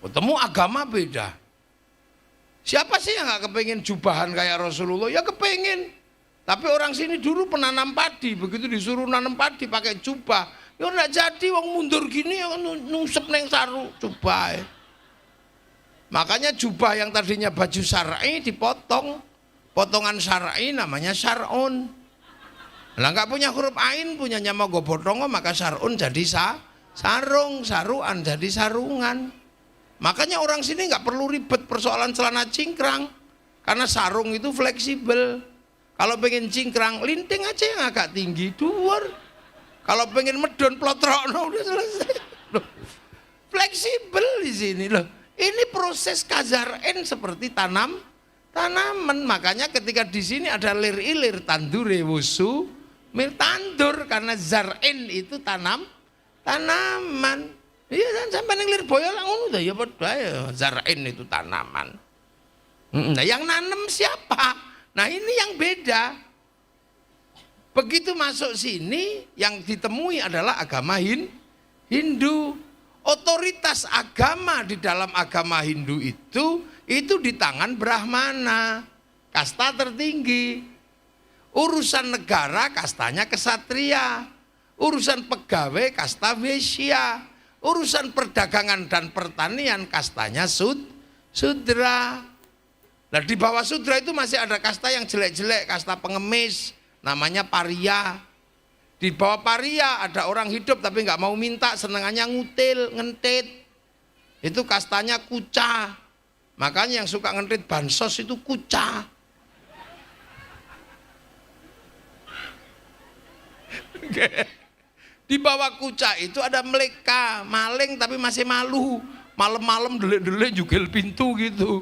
Ketemu agama beda. Siapa sih yang gak kepengen jubahan kayak Rasulullah? Ya kepengen. Tapi orang sini dulu penanam padi, begitu disuruh nanam padi pakai jubah, ya enggak jadi, wong mundur gini ya nungsep neng saru jubah. Makanya jubah yang tadinya baju syar'i dipotong, potongan syar'i namanya syar'un. Lah nggak punya huruf ain, punya nyama gobotongo, maka sarun jadi sarung, saruan jadi sarungan. Makanya orang sini nggak perlu ribet persoalan celana cingkrang. Karena sarung itu fleksibel. Kalau pengen cingkrang, linting aja yang agak tinggi, dhuwur. Kalau pengen medon plotrokno udah selesai. Loh, fleksibel di sini loh. Ini proses kazar'en seperti tanaman. Makanya ketika di sini ada lir ilir tandure wusu mil tandur, karena zar'en itu tanaman. Iya kan sampai lir boyo lah ngono ya padha ya, zar'en itu tanaman. Nah, yang nanem siapa? Nah, ini yang beda. Begitu masuk sini yang ditemui adalah agama Hindu. Otoritas agama di dalam agama Hindu itu di tangan Brahmana, kasta tertinggi. Urusan negara kastanya kesatria, urusan pegawai kasta Vaishya, urusan perdagangan dan pertanian kastanya Sudra. Nah, di bawah Sudra itu masih ada kasta yang jelek-jelek, kasta pengemis, namanya Paria. Di bawah Paria ada orang hidup tapi nggak mau minta, senengannya ngutil, ngentit. Itu kastanya Kuca. Makanya yang suka ngentit bansos itu Kuca. Di bawah Kuca itu ada Meleka, maling tapi masih malu. Malam-malam delik-delik jugel pintu gitu.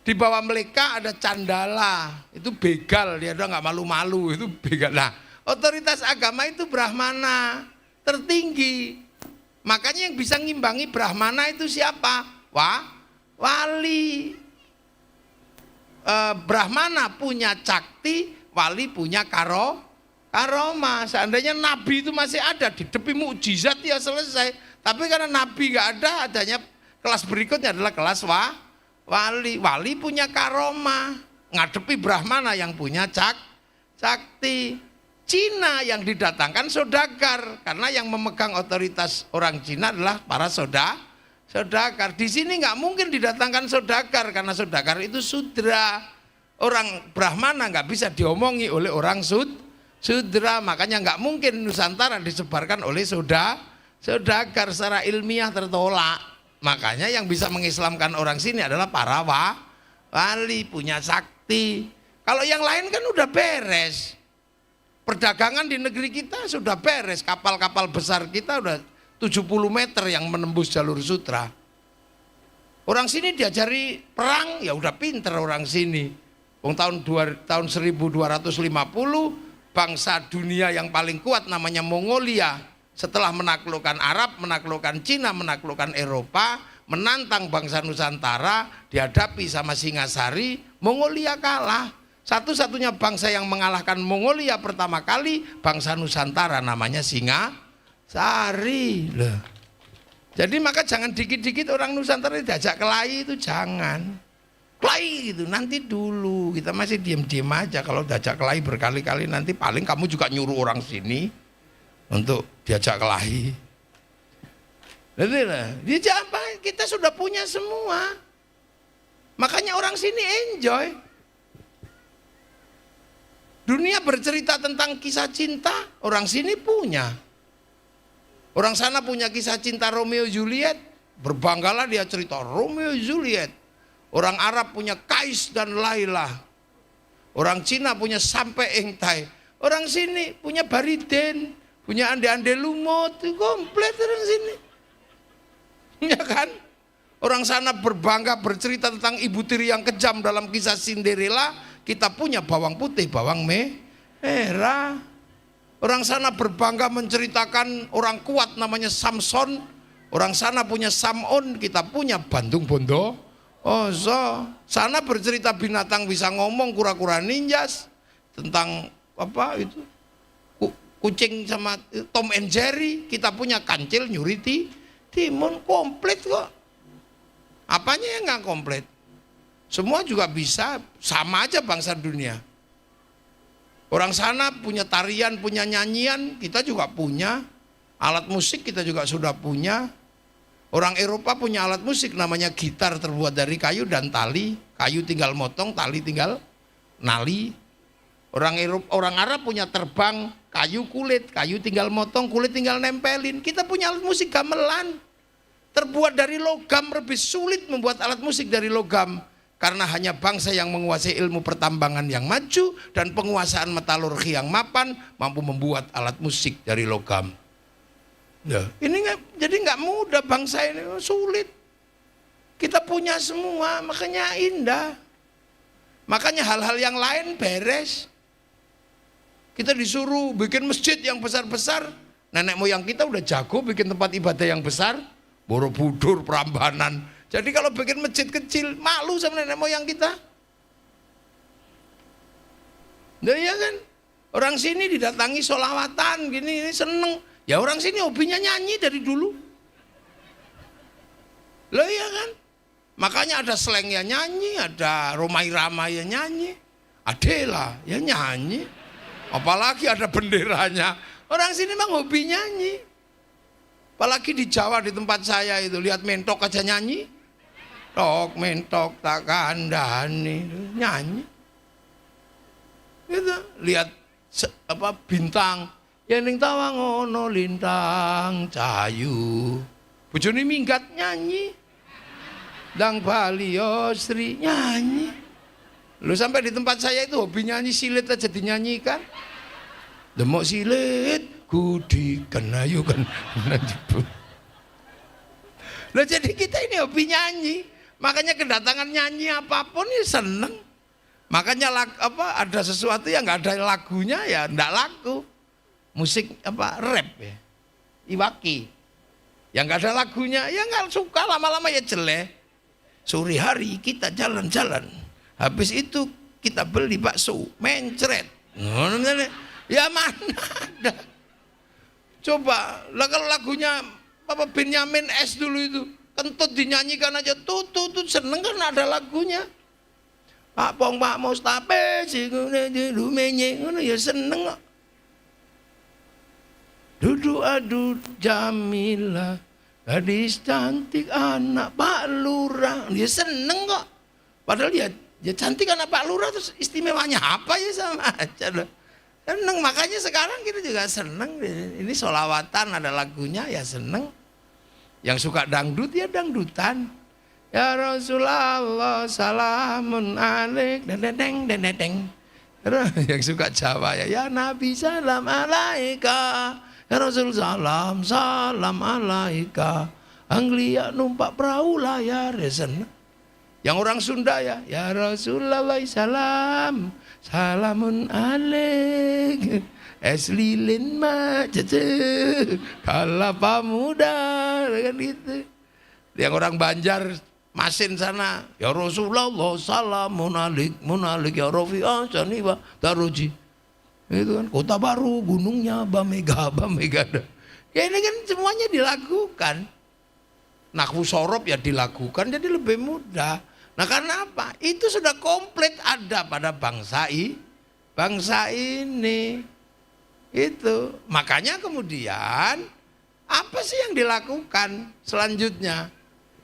Di bawah Meleka ada Candala, itu begal, dia udah nggak malu-malu, itu begal. Nah, otoritas agama itu Brahmana tertinggi. Makanya yang bisa ngimbangi Brahmana itu siapa? Wali. Brahmana punya cakti, wali punya karoma. Seandainya nabi itu masih ada, didepi mukjizat ya selesai. Tapi karena nabi nggak ada, adanya kelas berikutnya adalah kelas wali punya karoma, ngadepi Brahmana yang punya cakti. Cina yang didatangkan saudagar, karena yang memegang otoritas orang Cina adalah para saudagar. Di sini nggak mungkin didatangkan saudagar, karena saudagar itu sudra. Orang Brahmana nggak bisa diomongi oleh orang sudra, makanya nggak mungkin Nusantara disebarkan oleh saudagar, secara ilmiah tertolak. Makanya yang bisa mengislamkan orang sini adalah para wali, punya sakti. Kalau yang lain kan udah beres. Perdagangan di negeri kita sudah beres. Kapal-kapal besar kita udah 70 meter yang menembus jalur sutra. Orang sini diajari perang, ya udah pinter orang sini. Tahun 1250 bangsa dunia yang paling kuat namanya Mongolia. Setelah menaklukkan Arab, menaklukkan Cina, menaklukkan Eropa, menantang bangsa Nusantara, dihadapi sama Singasari, Mongolia kalah. Satu-satunya bangsa yang mengalahkan Mongolia pertama kali, bangsa Nusantara, namanya Singasari. Loh. Jadi maka jangan dikit-dikit orang Nusantara diajak kelahi, itu jangan. Kelahi gitu, nanti dulu, kita masih diem-diem aja. Kalau diajak kelahi berkali-kali, nanti paling kamu juga nyuruh orang sini untuk diajak kelahi. Dia apa? Kita sudah punya semua. Makanya orang sini enjoy. Dunia bercerita tentang kisah cinta, orang sini punya. Orang sana punya kisah cinta Romeo Juliet, berbanggalah dia cerita Romeo Juliet. Orang Arab punya Kais dan Laila. Orang Cina punya Sampai Engtai. Orang sini punya Bariden, punya ande-ande lumut, komplit orang sini. Ya kan? Orang sana berbangga bercerita tentang ibu tiri yang kejam dalam kisah Cinderella, kita punya bawang putih, bawang merah. Orang sana berbangga menceritakan orang kuat namanya Samson. Orang sana punya Samon, kita punya Bandung Bondo. Oh, sana bercerita binatang bisa ngomong, kura-kura ninjas, tentang apa itu? Kucing sama Tom and Jerry, kita punya Kancil Nyuri Timun, komplit kok. Apanya yang nggak komplit? Semua juga bisa, sama aja bangsa dunia. Orang sana punya tarian, punya nyanyian, kita juga punya. Alat musik kita juga sudah punya. Orang Eropa punya alat musik namanya gitar, terbuat dari kayu dan tali. Kayu tinggal motong, tali tinggal nali. Orang Arab punya terbang, kayu kulit, kayu tinggal motong, kulit tinggal nempelin. Kita punya alat musik gamelan, terbuat dari logam, lebih sulit membuat alat musik dari logam. Karena hanya bangsa yang menguasai ilmu pertambangan yang maju dan penguasaan metalurgi yang mapan mampu membuat alat musik dari logam. Ya, ini jadi nggak mudah bangsa ini, sulit. Kita punya semua, makanya indah. Makanya hal-hal yang lain beres. Kita disuruh bikin masjid yang besar-besar. Nenek moyang kita udah jago bikin tempat ibadah yang besar. Borobudur, Prambanan. Jadi kalau bikin masjid kecil, malu sama nenek moyang kita. Nah iya kan? Orang sini didatangi sholawatan gini, ini seneng. Ya orang sini hobinya nyanyi dari dulu. Loh iya kan? Makanya ada slang ya nyanyi, ada Romai Ramai ya nyanyi. Adela ya nyanyi. Apalagi ada benderanya. Orang sini memang hobi nyanyi. Apalagi di Jawa di tempat saya itu, lihat mentok aja nyanyi. Tok mentok tak kandani, nyanyi. Gitu. Lihat bintang, yang ning tawangono lintang cahayu. Bojone minggat nyanyi. Dang Bali Sri nyanyi. Lu sampai di tempat saya itu hobi nyanyi silit aja dinyanyikan. Demok silit kudi kenayu kan. Loh jadi kita ini hobi nyanyi. Makanya kedatangan nyanyi apapun ya seneng. Makanya ada sesuatu yang nggak ada lagunya ya nggak laku. Musik rap ya, Iwaki. Yang nggak ada lagunya ya nggak suka, lama-lama ya jelek. Sore hari kita jalan-jalan. Habis itu kita beli bakso, mencret. Ya mana ada. Coba lah kalau lagunya Benyamin S dulu itu. Kentut dinyanyikan aja tut seneng kan ada lagunya. Pak Pong Pak Mustape dulu menye ya seneng kok. Duduk adu Jamila gadis cantik anak Pak Lurah dia seneng kok. Padahal dia cantik anak Pak Lurah terus istimewanya apa ya sama aja loh. Seneng makanya sekarang kita juga seneng. Ini sholawatan ada lagunya ya seneng. Yang suka dangdut ya dangdutan. Ya Rasulullah salamun alaik deng. Yang suka Jawa ya Nabi salam alaika. Ya Rasul salam alaika. Anglia numpak perahu layar ya seneng. Yang orang Sunda ya Rasulullah salamun alaik. Es lilin mah kalapa muda kan gitu. Yang orang Banjar Masin sana ya Rasulullah salamun alik ya Rafi'ah saniwa taruji. Itu kan kota baru gunungnya Bamega. Ya ini kan semuanya dilakukan. Nahwu sorob ya dilakukan jadi lebih mudah. Nah karena apa? Itu sudah komplit ada pada bangsa ini. Itu makanya kemudian apa sih yang dilakukan selanjutnya?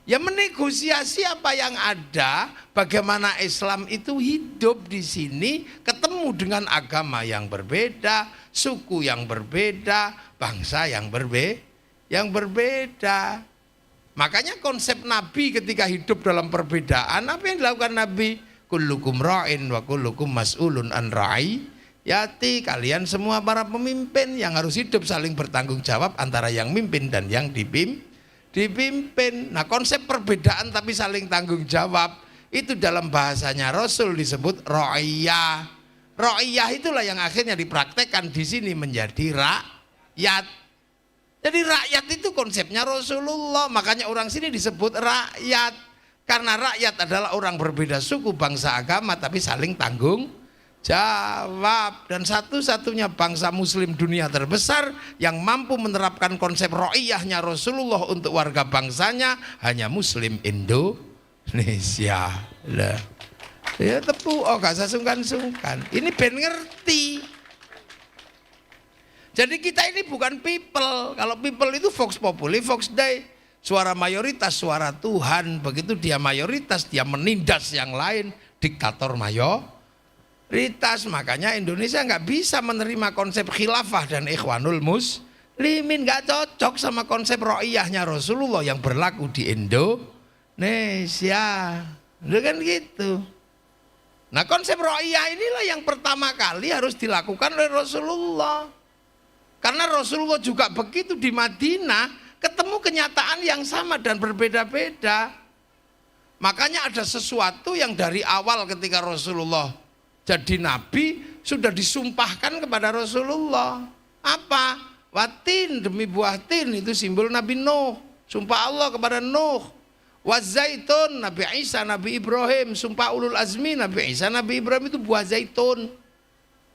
Ya menegosiasi apa yang ada, bagaimana Islam itu hidup di sini, ketemu dengan agama yang berbeda, suku yang berbeda, bangsa yang berbeda. Makanya konsep Nabi ketika hidup dalam perbedaan, apa yang dilakukan Nabi? Kullukum ra'in wa kullukum mas'ulun an ra'i. Yati kalian semua para pemimpin yang harus hidup saling bertanggung jawab antara yang mimpin dan yang dipimpin. Nah konsep perbedaan tapi saling tanggung jawab itu dalam bahasanya Rasul disebut ra'iyah. Ra'iyah itulah yang akhirnya dipraktekkan di sini menjadi rakyat. Jadi rakyat itu konsepnya Rasulullah. Makanya orang sini disebut rakyat. Karena rakyat adalah orang berbeda suku, bangsa, agama tapi saling tanggung jawab. Dan satu-satunya bangsa muslim dunia terbesar yang mampu menerapkan konsep ro'iyahnya Rasulullah untuk warga bangsanya hanya muslim Indonesia. Lah. Ya tepu, gak usah sungkan-sungkan. Ini ben ngerti. Jadi kita ini bukan people. Kalau people itu vox populi, vox dei. Suara mayoritas, suara Tuhan. Begitu dia mayoritas, dia menindas yang lain. Diktator mayoritas. Makanya Indonesia nggak bisa menerima konsep khilafah dan ikhwanul muslimin. Nggak cocok sama konsep ro'iyahnya Rasulullah yang berlaku di Indonesia. Udah kan gitu. Nah konsep ro'iyah inilah yang pertama kali harus dilakukan oleh Rasulullah. Karena Rasulullah juga begitu di Madinah, ketemu kenyataan yang sama dan berbeda-beda. Makanya ada sesuatu yang dari awal ketika Rasulullah jadi nabi sudah disumpahkan kepada Rasulullah. Apa? Watin, demi buah tin, itu simbol Nabi Nuh. Sumpah Allah kepada Nuh. Wazaitun, Nabi Isa, Nabi Ibrahim. Sumpah ulul azmi, Nabi Isa, Nabi Ibrahim itu buah zaitun.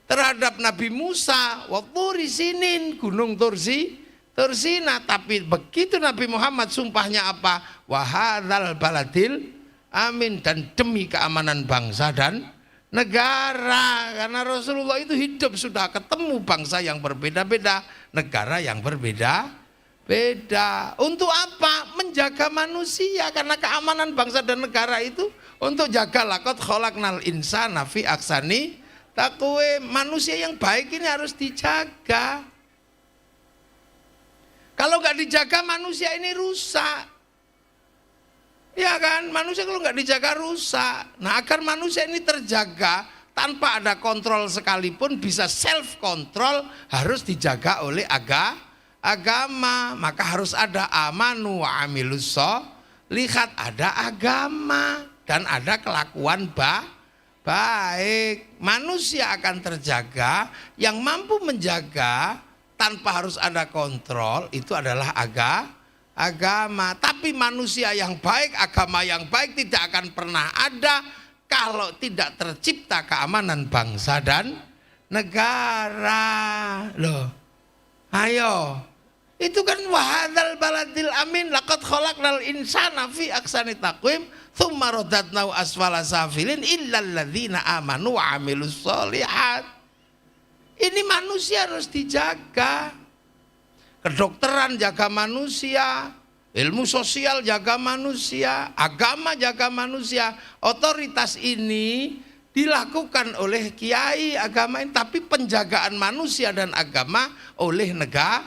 Terhadap Nabi Musa, Watturi sinin, gunung Tursina. Tapi begitu Nabi Muhammad sumpahnya apa? Wahadzal baladil amin, dan demi keamanan bangsa dan negara. Karena Rasulullah itu hidup sudah ketemu bangsa yang berbeda-beda, negara yang berbeda-beda. Untuk apa? Menjaga manusia. Karena keamanan bangsa dan negara itu untuk jaga laqad khalaqnal insana fi ahsani taqwim. Manusia yang baik ini harus dijaga. Kalau nggak dijaga manusia ini rusak. Ya kan, manusia kalau nggak dijaga rusak. Nah agar manusia ini terjaga tanpa ada kontrol sekalipun, bisa self kontrol, harus dijaga oleh agama. Maka harus ada amanu wa amilus sholihat, ada agama dan ada kelakuan baik. Manusia akan terjaga, yang mampu menjaga tanpa harus ada kontrol itu adalah agama. Tapi manusia yang baik, agama yang baik tidak akan pernah ada kalau tidak tercipta keamanan bangsa dan negara. Loh, ayo, itu kan wahadzal baladil amin, laqad khalaqnal insana fi ahsani taqwim tsumma radadnahu asfala safilin illal ladzina amanu wa amilus sholihat. Ini manusia harus dijaga. Kedokteran jaga manusia, ilmu sosial jaga manusia, agama jaga manusia. Otoritas ini dilakukan oleh kiai agama ini, tapi penjagaan manusia dan agama oleh negara.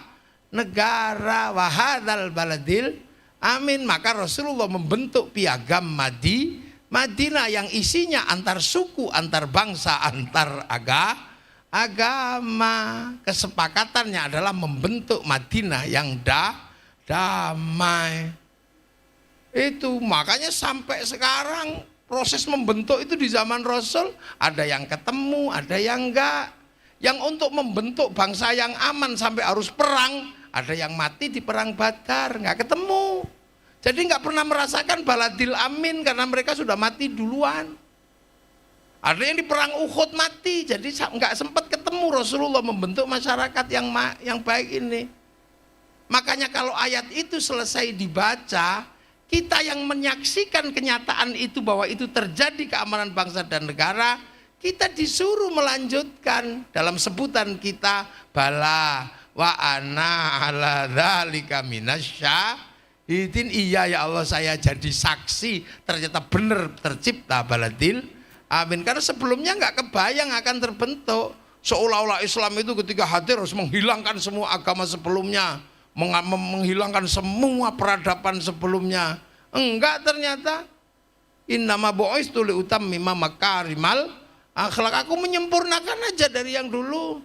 Wahadzal baladil amin. Maka Rasulullah membentuk piagam Madinah yang isinya antar suku, antar bangsa, antar agama. Kesepakatannya adalah membentuk Madinah yang damai. Itu makanya sampai sekarang proses membentuk itu di zaman Rasul ada yang ketemu, ada yang enggak. Yang untuk membentuk bangsa yang aman sampai harus perang, ada yang mati di perang Badar, enggak ketemu. Jadi enggak pernah merasakan baladil amin karena mereka sudah mati duluan. Ada yang di perang Uhud mati, jadi nggak sempat ketemu Rasulullah membentuk masyarakat yang baik ini. Makanya kalau ayat itu selesai dibaca, kita yang menyaksikan kenyataan itu bahwa itu terjadi keamanan bangsa dan negara, kita disuruh melanjutkan dalam sebutan kita bala wa ana ala dzalika minasyahidin. Iya ya Allah, saya jadi saksi ternyata benar tercipta baladil amin. Karena sebelumnya nggak kebayang akan terbentuk. Seolah-olah Islam itu ketika hadir harus menghilangkan semua agama sebelumnya, menghilangkan semua peradaban sebelumnya. Enggak, ternyata innama bu'istu liutammima makarimal akhlak. Aku menyempurnakan aja dari yang dulu.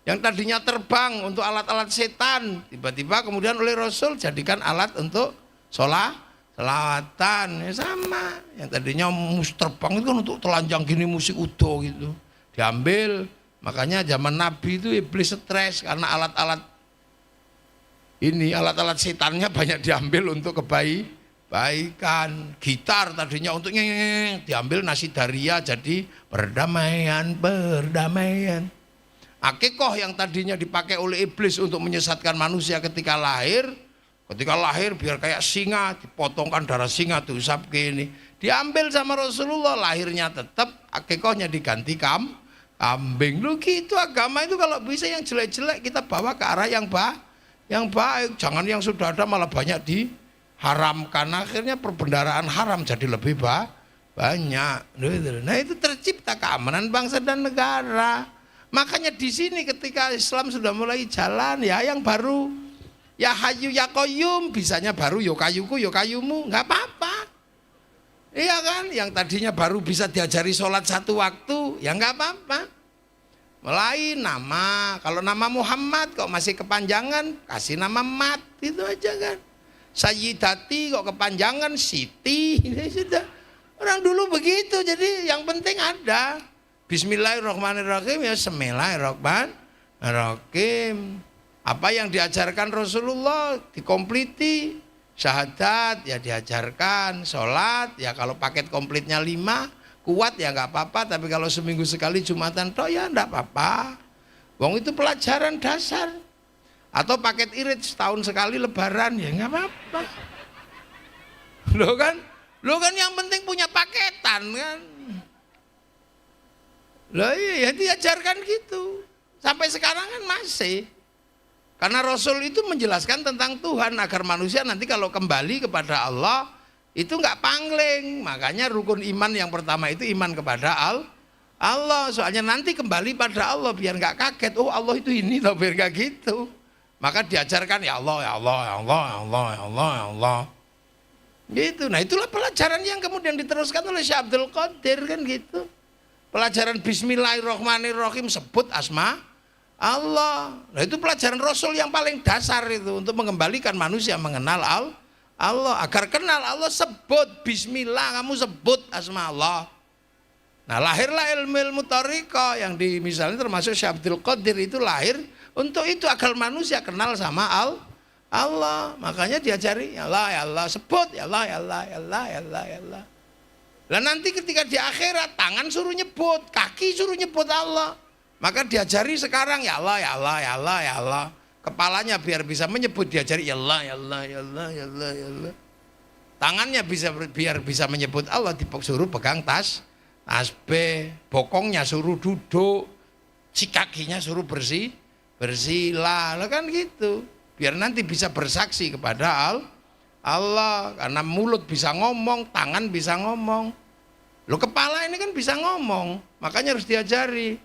Yang tadinya terbang untuk alat-alat setan, tiba-tiba kemudian oleh Rasul jadikan alat untuk selawatan. Ya sama, yang tadinya terbang itu kan untuk telanjang gini musik udo gitu, diambil. Makanya zaman Nabi itu iblis stres karena alat-alat alat-alat setannya banyak diambil untuk kebaikan. Gitar tadinya untuk diambil nasidaria jadi perdamaian. Akikoh yang tadinya dipakai oleh iblis untuk menyesatkan manusia ketika lahir biar kayak singa, dipotongkan darah singa diusap gini, diambil sama Rasulullah, lahirnya tetap akikohnya diganti kambing. Lu gitu agama itu kalau bisa yang jelek-jelek kita bawa ke arah yang baik, jangan yang sudah ada malah banyak diharamkan, akhirnya perbendaharaan haram jadi lebih banyak. Nah itu tercipta keamanan bangsa dan negara. Makanya di sini ketika Islam sudah mulai jalan, ya yang baru, ya hayu ya qayyum, bisanya baru yo kayuku yo kayumu, nggak apa-apa. Iya kan, yang tadinya baru bisa diajari sholat 1 waktu, ya nggak apa-apa. Mulai nama, kalau nama Muhammad kok masih kepanjangan, kasih nama Mat, itu aja kan. Sayyidati kok kepanjangan Siti, ini sudah. Orang dulu begitu, jadi yang penting ada. Bismillahirrahmanirrahim, ya Bismillahirrahmanirrahim. Apa yang diajarkan Rasulullah dikompliti. Syahadat ya diajarkan, sholat ya kalau paket komplitnya 5 kuat ya nggak apa-apa, tapi kalau seminggu sekali Jumatan toh ya nggak apa-apa. Wong itu pelajaran dasar. Atau paket irit setahun sekali Lebaran ya nggak apa-apa. Lo kan yang penting punya paketan kan. Loh iya ya diajarkan gitu. Sampai sekarang kan masih. Karena Rasul itu menjelaskan tentang Tuhan agar manusia nanti kalau kembali kepada Allah itu nggak pangling. Makanya rukun iman yang pertama itu iman kepada Allah. Soalnya nanti kembali pada Allah biar nggak kaget. Oh Allah itu ini loh, biar nggak gitu. Maka diajarkan ya Allah, ya Allah, ya Allah, ya Allah, ya Allah, ya Allah. Gitu. Nah itulah pelajaran yang kemudian diteruskan oleh Syekh Abdul Qadir kan gitu. Pelajaran Bismillahirrahmanirrahim, sebut asma Allah. Nah itu pelajaran Rasul yang paling dasar itu untuk mengembalikan manusia mengenal Allah. Agar kenal Allah sebut Bismillah, kamu sebut asma Allah. Nah lahirlah ilmu thariqah yang misalnya termasuk Syekh Abdul Qadir itu lahir untuk itu agar manusia kenal sama Allah. Makanya diajari ya Allah, ya Allah, sebut ya Allah, ya Allah, ya Allah, ya Allah, ya Allah. Lah nanti ketika di akhirat tangan suruh nyebut, kaki suruh nyebut Allah. Maka diajari sekarang ya Allah, ya Allah, ya Allah, ya Allah. Kepalanya biar bisa menyebut diajari ya Allah, ya Allah, ya Allah, ya Allah, ya Allah. Tangannya biar bisa menyebut Allah disuruh pegang tasbih, bokongnya suruh duduk, si kakinya suruh bersilah, kan gitu. Biar nanti bisa bersaksi kepada Allah. Karena mulut bisa ngomong, tangan bisa ngomong. Lo kepala ini kan bisa ngomong, makanya harus diajari.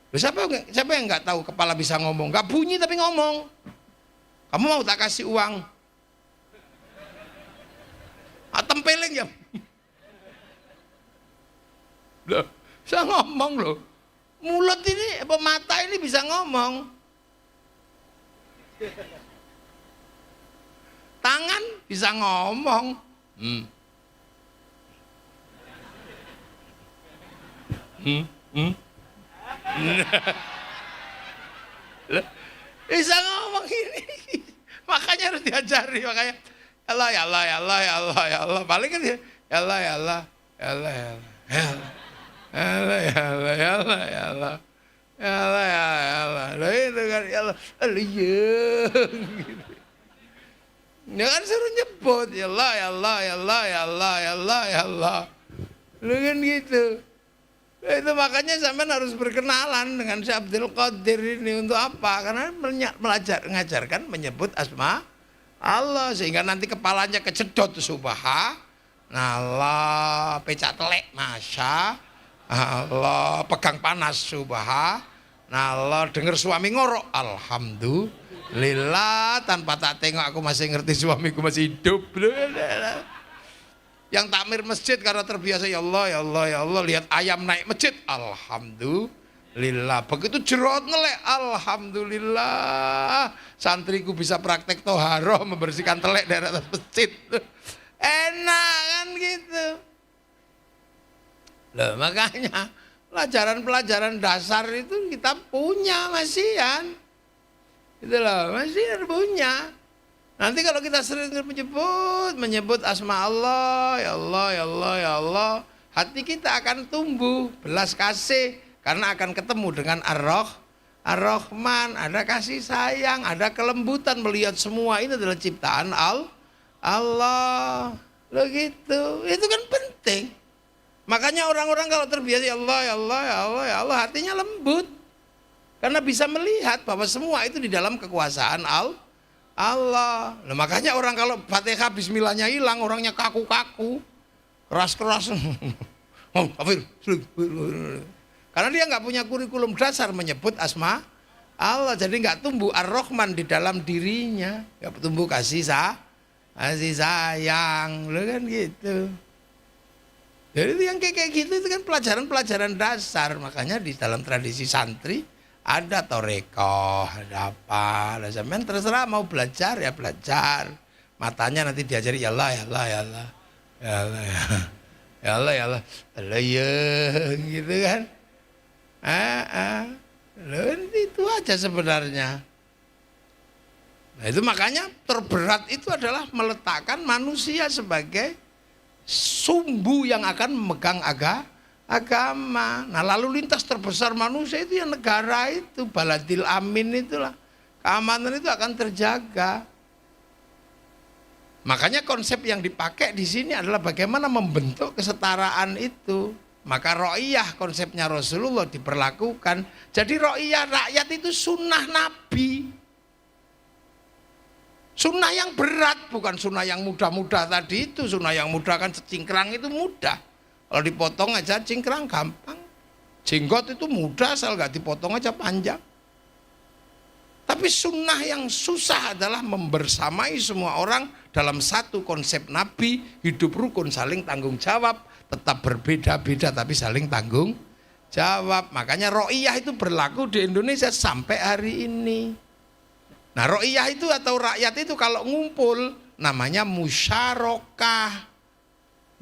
Siapa yang nggak tahu kepala bisa ngomong? Nggak bunyi tapi ngomong. Kamu mau tak kasih uang? Tempeleng ya. Loh, bisa ngomong loh. Mulut ini, mata ini bisa ngomong. Tangan bisa ngomong. Bisa ngomong ini. Makanya harus diajari. Makanya Allah, ya Allah, ya Allah, ya Allah, ya Allah. Paling kan ya Allah, ya Allah, ya Allah, ya Allah, ya Allah, ya Allah, ya Allah, ya Allah, ya Allah, ya Allah. Lah itu kan ya Allah, ya kan suruh nyebut ya Allah, ya Allah, ya Allah, ya Allah, ya Allah, ya Allah. Lu kan gitu. Itu makanya sampean harus berkenalan dengan Syekh Abdul Qadir ini untuk apa? Karena mengajarkan menyebut asma Allah sehingga nanti kepalanya kejedot subhanallah, pecah telek masya Allah, pegang panas subhanallah, dengar suami ngorok alhamdulillah, tanpa tak tengok aku masih ngerti suamiku masih hidup. Yang takmir masjid karena terbiasa ya Allah, ya Allah, ya Allah, lihat ayam naik masjid alhamdulillah. Begitu jerot ngelek alhamdulillah. Santriku bisa praktek toharoh membersihkan telek dari atas masjid. Enak kan gitu. Loh makanya pelajaran-pelajaran dasar itu kita punya masihan. Gitu loh, masih punya. Nanti kalau kita sering menyebut asma Allah, ya Allah, ya Allah, ya Allah, hati kita akan tumbuh belas kasih karena akan ketemu dengan Ar-Rahman, ada kasih sayang, ada kelembutan melihat semua ini adalah ciptaan Allah. Loh gitu. Itu kan penting. Makanya orang-orang kalau terbiasa ya Allah, ya Allah, ya Allah, ya Allah, hatinya lembut. Karena bisa melihat bahwa semua itu di dalam kekuasaan Allah. Nah, makanya orang kalau Fatihah bismillahnya hilang, orangnya kaku-kaku, keras-keras. Oh, kafir. Karena dia nggak punya kurikulum dasar menyebut asma Allah, jadi nggak tumbuh Ar-Rahman di dalam dirinya, nggak tumbuh kasih sayang, lo kan gitu. Jadi yang kayak gitu itu kan pelajaran-pelajaran dasar. Makanya di dalam tradisi santri ada torekoh, ada apa. Lah sampean terserah mau belajar ya belajar. Matanya nanti diajari ya Allah, ya Allah, ya Allah. Ya Allah, ya Allah, ya Allah, ya Allah. Allah ya, gitu kan. Itu aja sebenarnya. Nah itu makanya terberat itu adalah meletakkan manusia sebagai sumbu yang akan memegang agama. Nah lalu lintas terbesar manusia itu yang negara itu, baladil amin itulah. Keamanan itu akan terjaga. Makanya konsep yang dipakai di sini adalah bagaimana membentuk kesetaraan itu. Maka ro'iyah konsepnya Rasulullah diperlakukan. Jadi ro'iyah rakyat itu sunnah Nabi. Sunnah yang berat, bukan sunnah yang mudah-mudah tadi itu. Sunnah yang mudah kan cingkrang itu mudah. Kalau dipotong aja cingkrang gampang. Jenggot itu mudah asal gak dipotong aja panjang. Tapi sunnah yang susah adalah membersamai semua orang dalam satu konsep Nabi, hidup rukun, saling tanggung jawab, tetap berbeda-beda tapi saling tanggung jawab. Makanya ro'iyah itu berlaku di Indonesia sampai hari ini. Nah ro'iyah itu atau rakyat itu kalau ngumpul namanya musyarakah.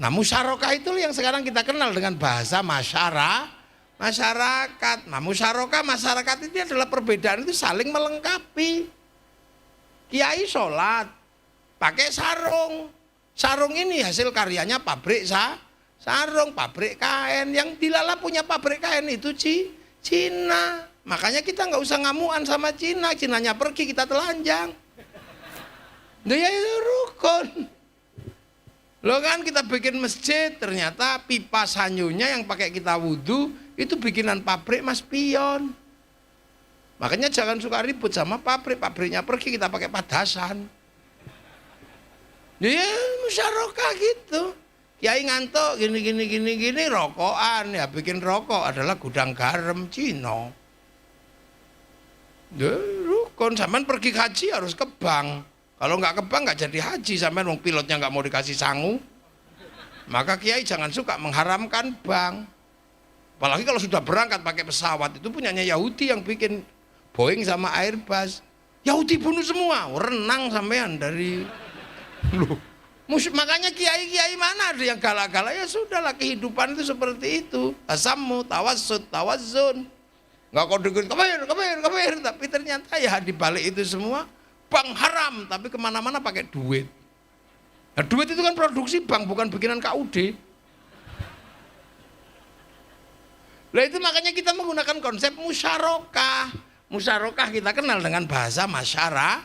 Nah musyarakah itu yang sekarang kita kenal dengan bahasa masyarakat. Nah musyarakah masyarakat itu adalah perbedaan itu saling melengkapi. Kiai sholat pakai sarung. Sarung ini hasil karyanya pabrik sarung, pabrik kain. Yang dilala punya pabrik kain itu Cina. Makanya kita nggak usah ngamuan sama Cina. Cinanya pergi kita telanjang. Dia itu rukun. Loh kan kita bikin masjid ternyata pipa sanyunya yang pakai kita wudhu itu bikinan pabrik Mas Pion. Makanya jangan suka ribut sama pabrik. Pabriknya pergi kita pakai padasan. Dia musyarakah gitu. Kiai ngantuk gini rokokan ya bikin rokok adalah gudang garam Cina. Rukun sampean pergi haji harus ke bank. Kalau nggak ke bank nggak jadi haji sampean wong pilotnya nggak mau dikasih sangu. Maka kiai jangan suka mengharamkan bank. Apalagi kalau sudah berangkat pakai pesawat itu punyanya Yahudi yang bikin Boeing sama Airbus. Yahudi bunuh semua, renang sampean dari loh. Makanya kiai-kiai mana ada yang galak-galak ya sudahlah kehidupan itu seperti itu. Asammu tawassut tawazun. Enggak kau dengar kemir, tapi ternyata ya di balik itu semua bank haram tapi kemana-mana pakai duit. Nah, duit itu kan produksi bank bukan bikinan KUD. Lah itu makanya kita menggunakan konsep musyarakah. Musyarakah kita kenal dengan bahasa masyarakat.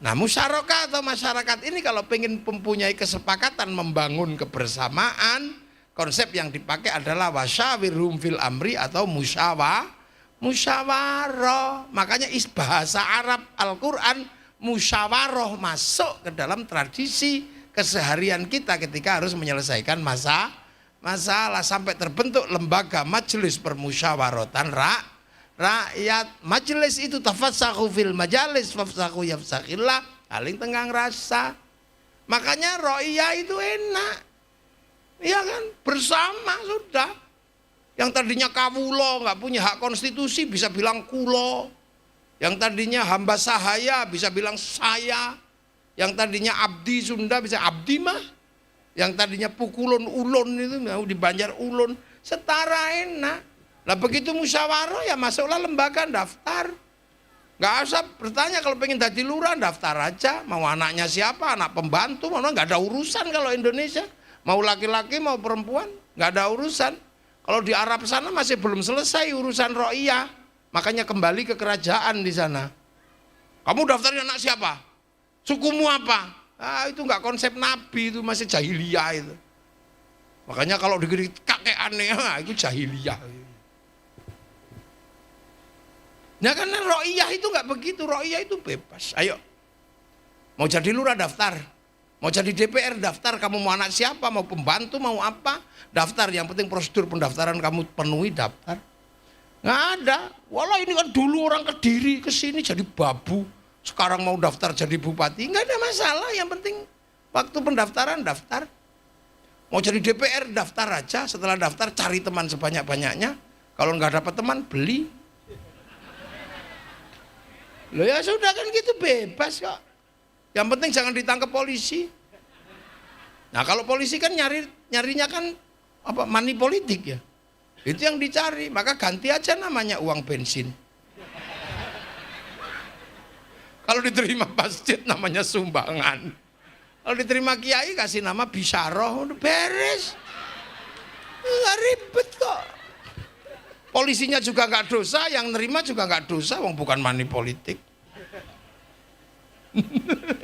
Nah musyarakah atau masyarakat ini kalau pengen mempunyai kesepakatan membangun kebersamaan, konsep yang dipakai adalah wasyawirhum fil amri atau musyawarah. Makanya bahasa Arab Al-Quran musyawarah masuk ke dalam tradisi keseharian kita ketika harus menyelesaikan masalah sampai terbentuk lembaga majelis permusyawaratan rakyat. Majelis itu tafassahu fil majalis fafsahu yafsakhillah, saling tenggang rasa. Makanya ro'iyah itu enak. Iya kan, bersama sudah. Yang tadinya kawulo nggak punya hak konstitusi bisa bilang kulo. Yang tadinya hamba sahaya bisa bilang saya. Yang tadinya abdi Sunda bisa abdi mah. Yang tadinya pukulun ulun itu mau di Banjar ulun, setara enak. Nah begitu musyawarah ya masuklah lembaga daftar. Nggak usah bertanya kalau pengen jadi lurah daftar aja. Mau anaknya siapa, anak pembantu, mana nggak ada urusan kalau Indonesia. Mau laki-laki mau perempuan nggak ada urusan. Kalau di Arab sana masih belum selesai urusan ro'iyah. Makanya kembali ke kerajaan di sana. Kamu daftarin anak siapa? Sukumu apa? Ah itu nggak konsep Nabi, itu masih jahiliyah itu. Makanya kalau digini kakek aneh, itu jahiliyah. Nah karena ro'iyah itu nggak begitu, ro'iyah itu bebas. Ayo, mau jadi lurah daftar, mau jadi DPR daftar, kamu mau anak siapa, mau pembantu, mau apa, daftar. Yang penting prosedur pendaftaran kamu penuhi daftar. Nggak ada. Walau ini kan dulu orang Kediri kesini jadi babu, sekarang mau daftar jadi bupati, nggak ada masalah. Yang penting Waktu pendaftaran daftar. Mau jadi DPR daftar aja, setelah daftar cari teman sebanyak-banyaknya. Kalau nggak dapat teman beli. Loh ya sudah kan gitu, bebas kok. Yang penting jangan ditangkap polisi. Nah kalau polisi kan nyarinya kan apa, money politik ya. Itu yang dicari, maka ganti aja namanya uang bensin. Kalau diterima masjid namanya sumbangan. Kalau diterima kiai kasih nama bisaroh, udah beres. Nggak ribet kok. Polisinya juga nggak dosa, yang nerima juga nggak dosa, wong bukan money politik.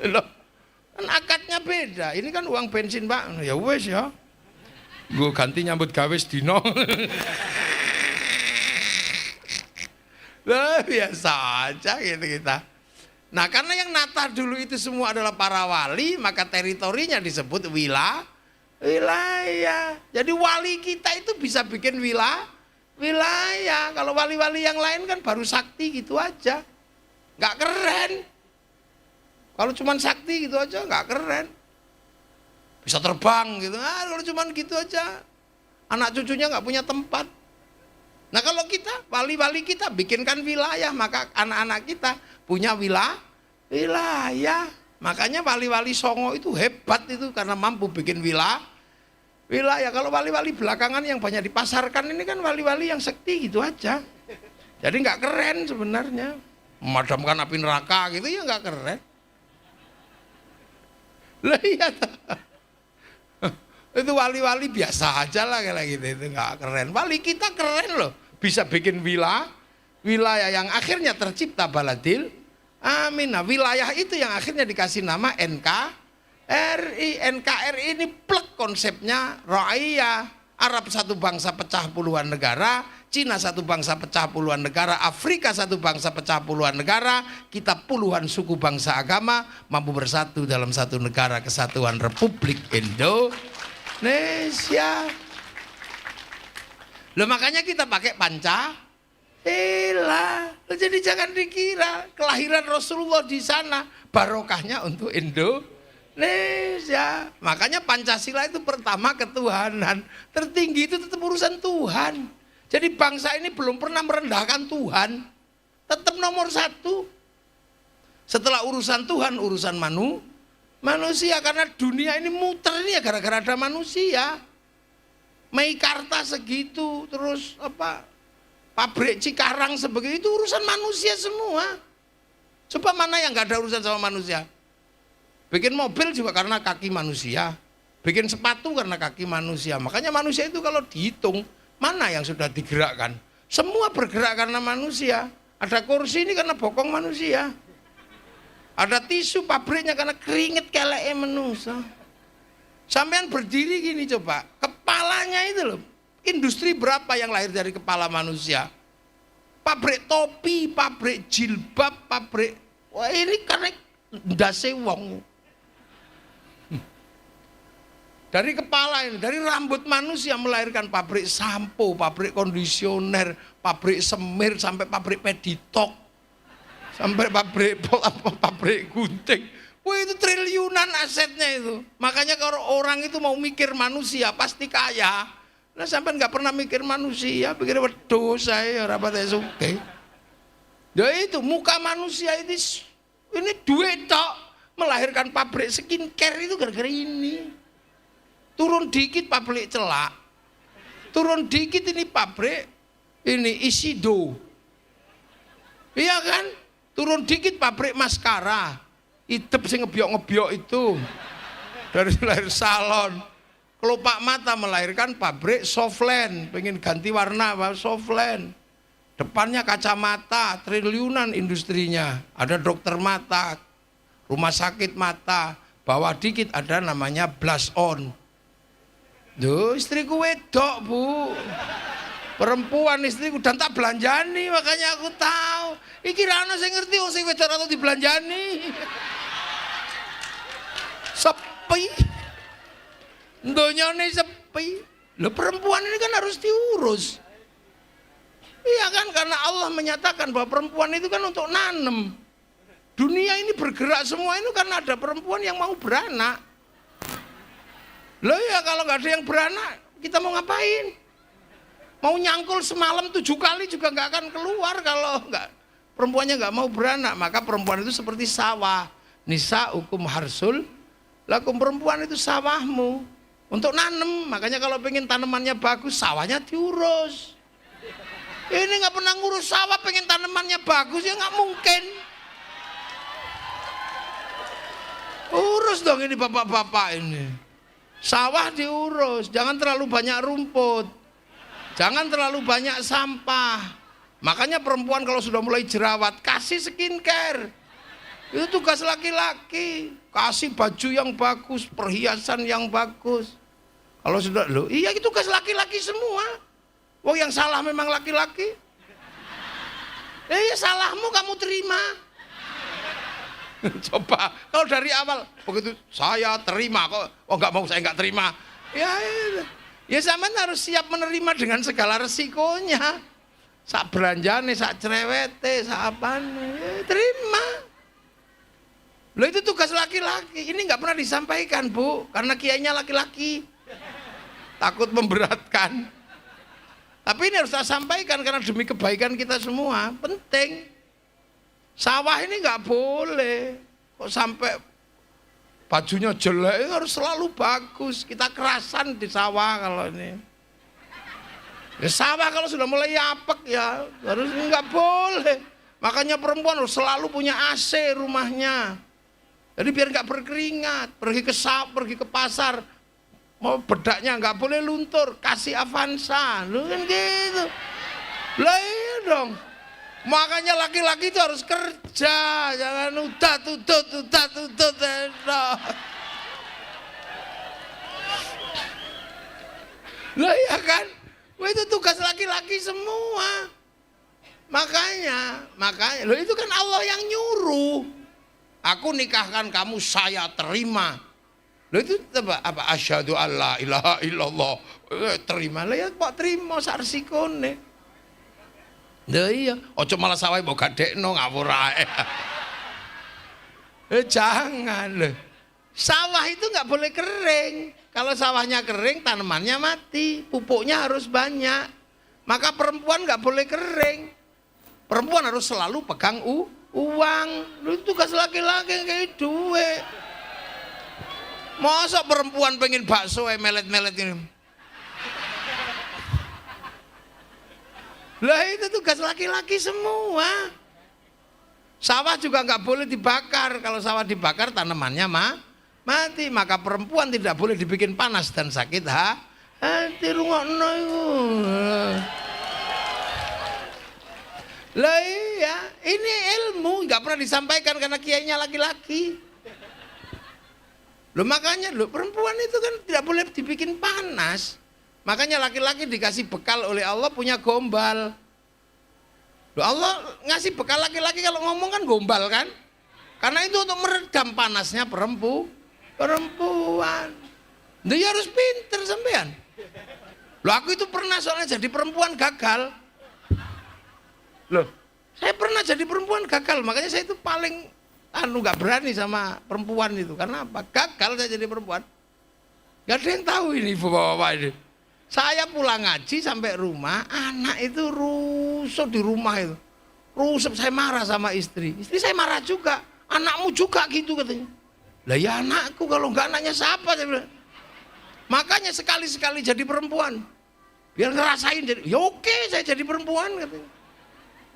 Loh, kan akadnya beda. Ini kan uang bensin Pak, ya wes ya. Gue ganti nyambut gawe sedino. Lah biasa aja gitu kita. Nah karena yang nata dulu itu semua adalah para wali, maka teritorinya disebut wilayah. Jadi wali kita itu bisa bikin wilayah. Kalau wali-wali yang lain kan baru sakti gitu aja, nggak keren. Kalau cuman sakti gitu aja nggak keren. Bisa terbang gitu. Kalau cuman gitu aja, anak cucunya nggak punya tempat. Nah kalau kita, wali-wali kita bikinkan wilayah, maka anak-anak kita punya wilayah. Makanya wali-wali Songo itu hebat itu karena mampu bikin wilayah. Kalau wali-wali belakangan yang banyak dipasarkan ini kan wali-wali yang sekti gitu aja. Jadi nggak keren sebenarnya. Memadamkan api neraka gitu ya nggak keren. Lah iya. Itu wali-wali biasa aja lah kayak gitu, itu nggak keren. Wali kita keren loh, bisa bikin wilayah yang akhirnya tercipta baladil amin. Nah wilayah itu yang akhirnya dikasih nama NKRI. NKRI ini plek konsepnya Ra'iyah. Arab satu bangsa pecah puluhan negara, Cina satu bangsa pecah puluhan negara, Afrika satu bangsa pecah puluhan negara, kita puluhan suku bangsa agama mampu bersatu dalam satu negara kesatuan Republik Indonesia. Loh makanya kita pakai Pancasila. Jadi jangan dikira kelahiran Rasulullah di sana barokahnya untuk Indonesia. Makanya Pancasila itu pertama ketuhanan. Tertinggi itu tetap urusan Tuhan. Jadi bangsa ini belum pernah merendahkan Tuhan. Tetap nomor satu. Setelah urusan Tuhan, urusan manusia. Karena dunia ini muter ini ya gara-gara ada manusia. Meikarta segitu, terus apa pabrik Cikarang sebegitu, itu urusan manusia semua. Coba mana yang gak ada urusan sama manusia? Bikin mobil juga karena kaki manusia, bikin sepatu karena kaki manusia. Makanya manusia itu kalau dihitung, mana yang sudah digerakkan? Semua bergerak karena manusia. Ada kursi ini karena bokong manusia. Ada tisu pabriknya karena keringet keleknya manusia. Sampean berdiri gini coba, kepalanya itu loh, industri berapa yang lahir dari kepala manusia? Pabrik topi, pabrik jilbab, pabrik, wah ini karena ndase wong. Dari kepala ini, dari rambut manusia melahirkan pabrik sampo, pabrik kondisioner, pabrik semir, sampai pabrik peditok, sampai pabrik gunting. Wah itu triliunan asetnya itu. Makanya kalau orang itu mau mikir manusia pasti kaya. Nah sampai nggak pernah mikir manusia, pikir wedhus saya rapat suke. Ya itu muka manusia ini duit tok, melahirkan pabrik skincare itu gara-gara ini. Turun dikit pabrik celak, turun dikit ini pabrik ini Isido. Iya kan? Turun dikit pabrik maskara. Idep sing ngebyok-ngebyok itu dari lahir salon. Kelopak mata melahirkan pabrik Softland, pengen ganti warna Softland. Depannya kacamata, triliunan industrinya. Ada dokter mata, rumah sakit mata. Bawah dikit ada namanya Blast On. Duh, istriku wedok bu, perempuan istriku dan tak belanjani, makanya aku tahu. Iki rano saya ngerti, oh saya wedok atau dibelanjani. Sepi, donyone sepi. Loh perempuan ini kan harus diurus. Iya kan, karena Allah menyatakan bahwa perempuan itu kan untuk nanem. Dunia ini bergerak semua itu karena ada perempuan yang mau beranak. Loh ya kalau nggak ada yang beranak, kita mau ngapain? Mau nyangkul semalam 7 kali juga nggak akan keluar kalau nggak perempuannya nggak mau beranak. Maka perempuan itu seperti sawah. Nisa hukum harsul, lakum, perempuan itu sawahmu untuk nanem. Makanya kalau pengen tanamannya bagus, sawahnya diurus. Ini nggak pernah ngurus sawah, pengen tanamannya bagus ya nggak mungkin. Urus dong ini bapak-bapak ini. Sawah diurus, jangan terlalu banyak rumput, jangan terlalu banyak sampah. Makanya perempuan kalau sudah mulai jerawat, kasih skincare. Itu tugas laki-laki. Kasih baju yang bagus, perhiasan yang bagus. Kalau sudah, loh iya itu tugas laki-laki semua. Oh yang salah memang laki-laki. Ya salahmu kamu terima. Coba kalau dari awal begitu saya terima kok, oh nggak mau saya nggak terima. Ya zaman harus siap menerima dengan segala resikonya. Sak belanjane, sak cerewete, sak apane, terima. Loh itu tugas laki-laki. Ini nggak pernah disampaikan Bu, karena kiainya laki-laki. Takut memberatkan. Tapi ini harus saya sampaikan karena demi kebaikan kita semua, penting. Sawah ini nggak boleh kok sampai bajunya jelek, harus selalu bagus. Kita kerasan di sawah kalau ini. Ya sawah kalau sudah mulai apek ya harus nggak boleh. Makanya perempuan harus selalu punya AC rumahnya. Jadi biar nggak berkeringat, pergi ke pasar, mau bedaknya nggak boleh luntur, kasih Avanza, lu kan gitu. Lah iya dong. Makanya laki-laki itu harus kerja, jangan udat. Lah iya kan? Wah, itu tugas laki-laki semua. Makanya, loh itu kan Allah yang nyuruh. Aku nikahkan kamu, saya terima. Loh itu apa? Asyhadu alla ilaha illallah. Terima lah ya, Pak terima sak resikone. Nah iya, ojo malah sawah mbok gadekno ngawur ae. Jangan loh. Sawah itu nggak boleh kering. Kalau sawahnya kering, tanamannya mati, pupuknya harus banyak. Maka perempuan nggak boleh kering. Perempuan harus selalu pegang uang. Lu tugas laki-laki kayak duit. Masa perempuan pengen bakso melet-melet ini? Lah itu tugas laki-laki semua. Sawah juga nggak boleh dibakar. Kalau sawah dibakar tanamannya mati. Maka perempuan tidak boleh dibikin panas dan sakit hati. Rungokno iku. Lah iya, ini ilmu nggak pernah disampaikan karena kiainya laki-laki. Loh makanya perempuan itu kan tidak boleh dibikin panas. Makanya laki-laki dikasih bekal oleh Allah punya gombal. Loh Allah ngasih bekal laki-laki kalau ngomong kan gombal kan? Karena itu untuk meredam panasnya perempuan. Dia harus pinter sampean. Loh aku itu pernah soalnya jadi perempuan gagal. Loh saya pernah jadi perempuan gagal. Makanya saya itu paling nggak berani sama perempuan itu. Karena apa? Gagal saya jadi perempuan. Gak ada yang tahu ini bapak-bapak ini. Saya pulang ngaji sampai rumah, anak itu rusuh di rumah itu. Rusuh, saya marah sama istri. Istri saya marah juga. Anakmu juga gitu katanya. Lah ya anakku, kalau enggak anaknya siapa? Saya bilang. Makanya sekali-sekali jadi perempuan. Biar ngerasain jadi, ya oke saya jadi perempuan katanya.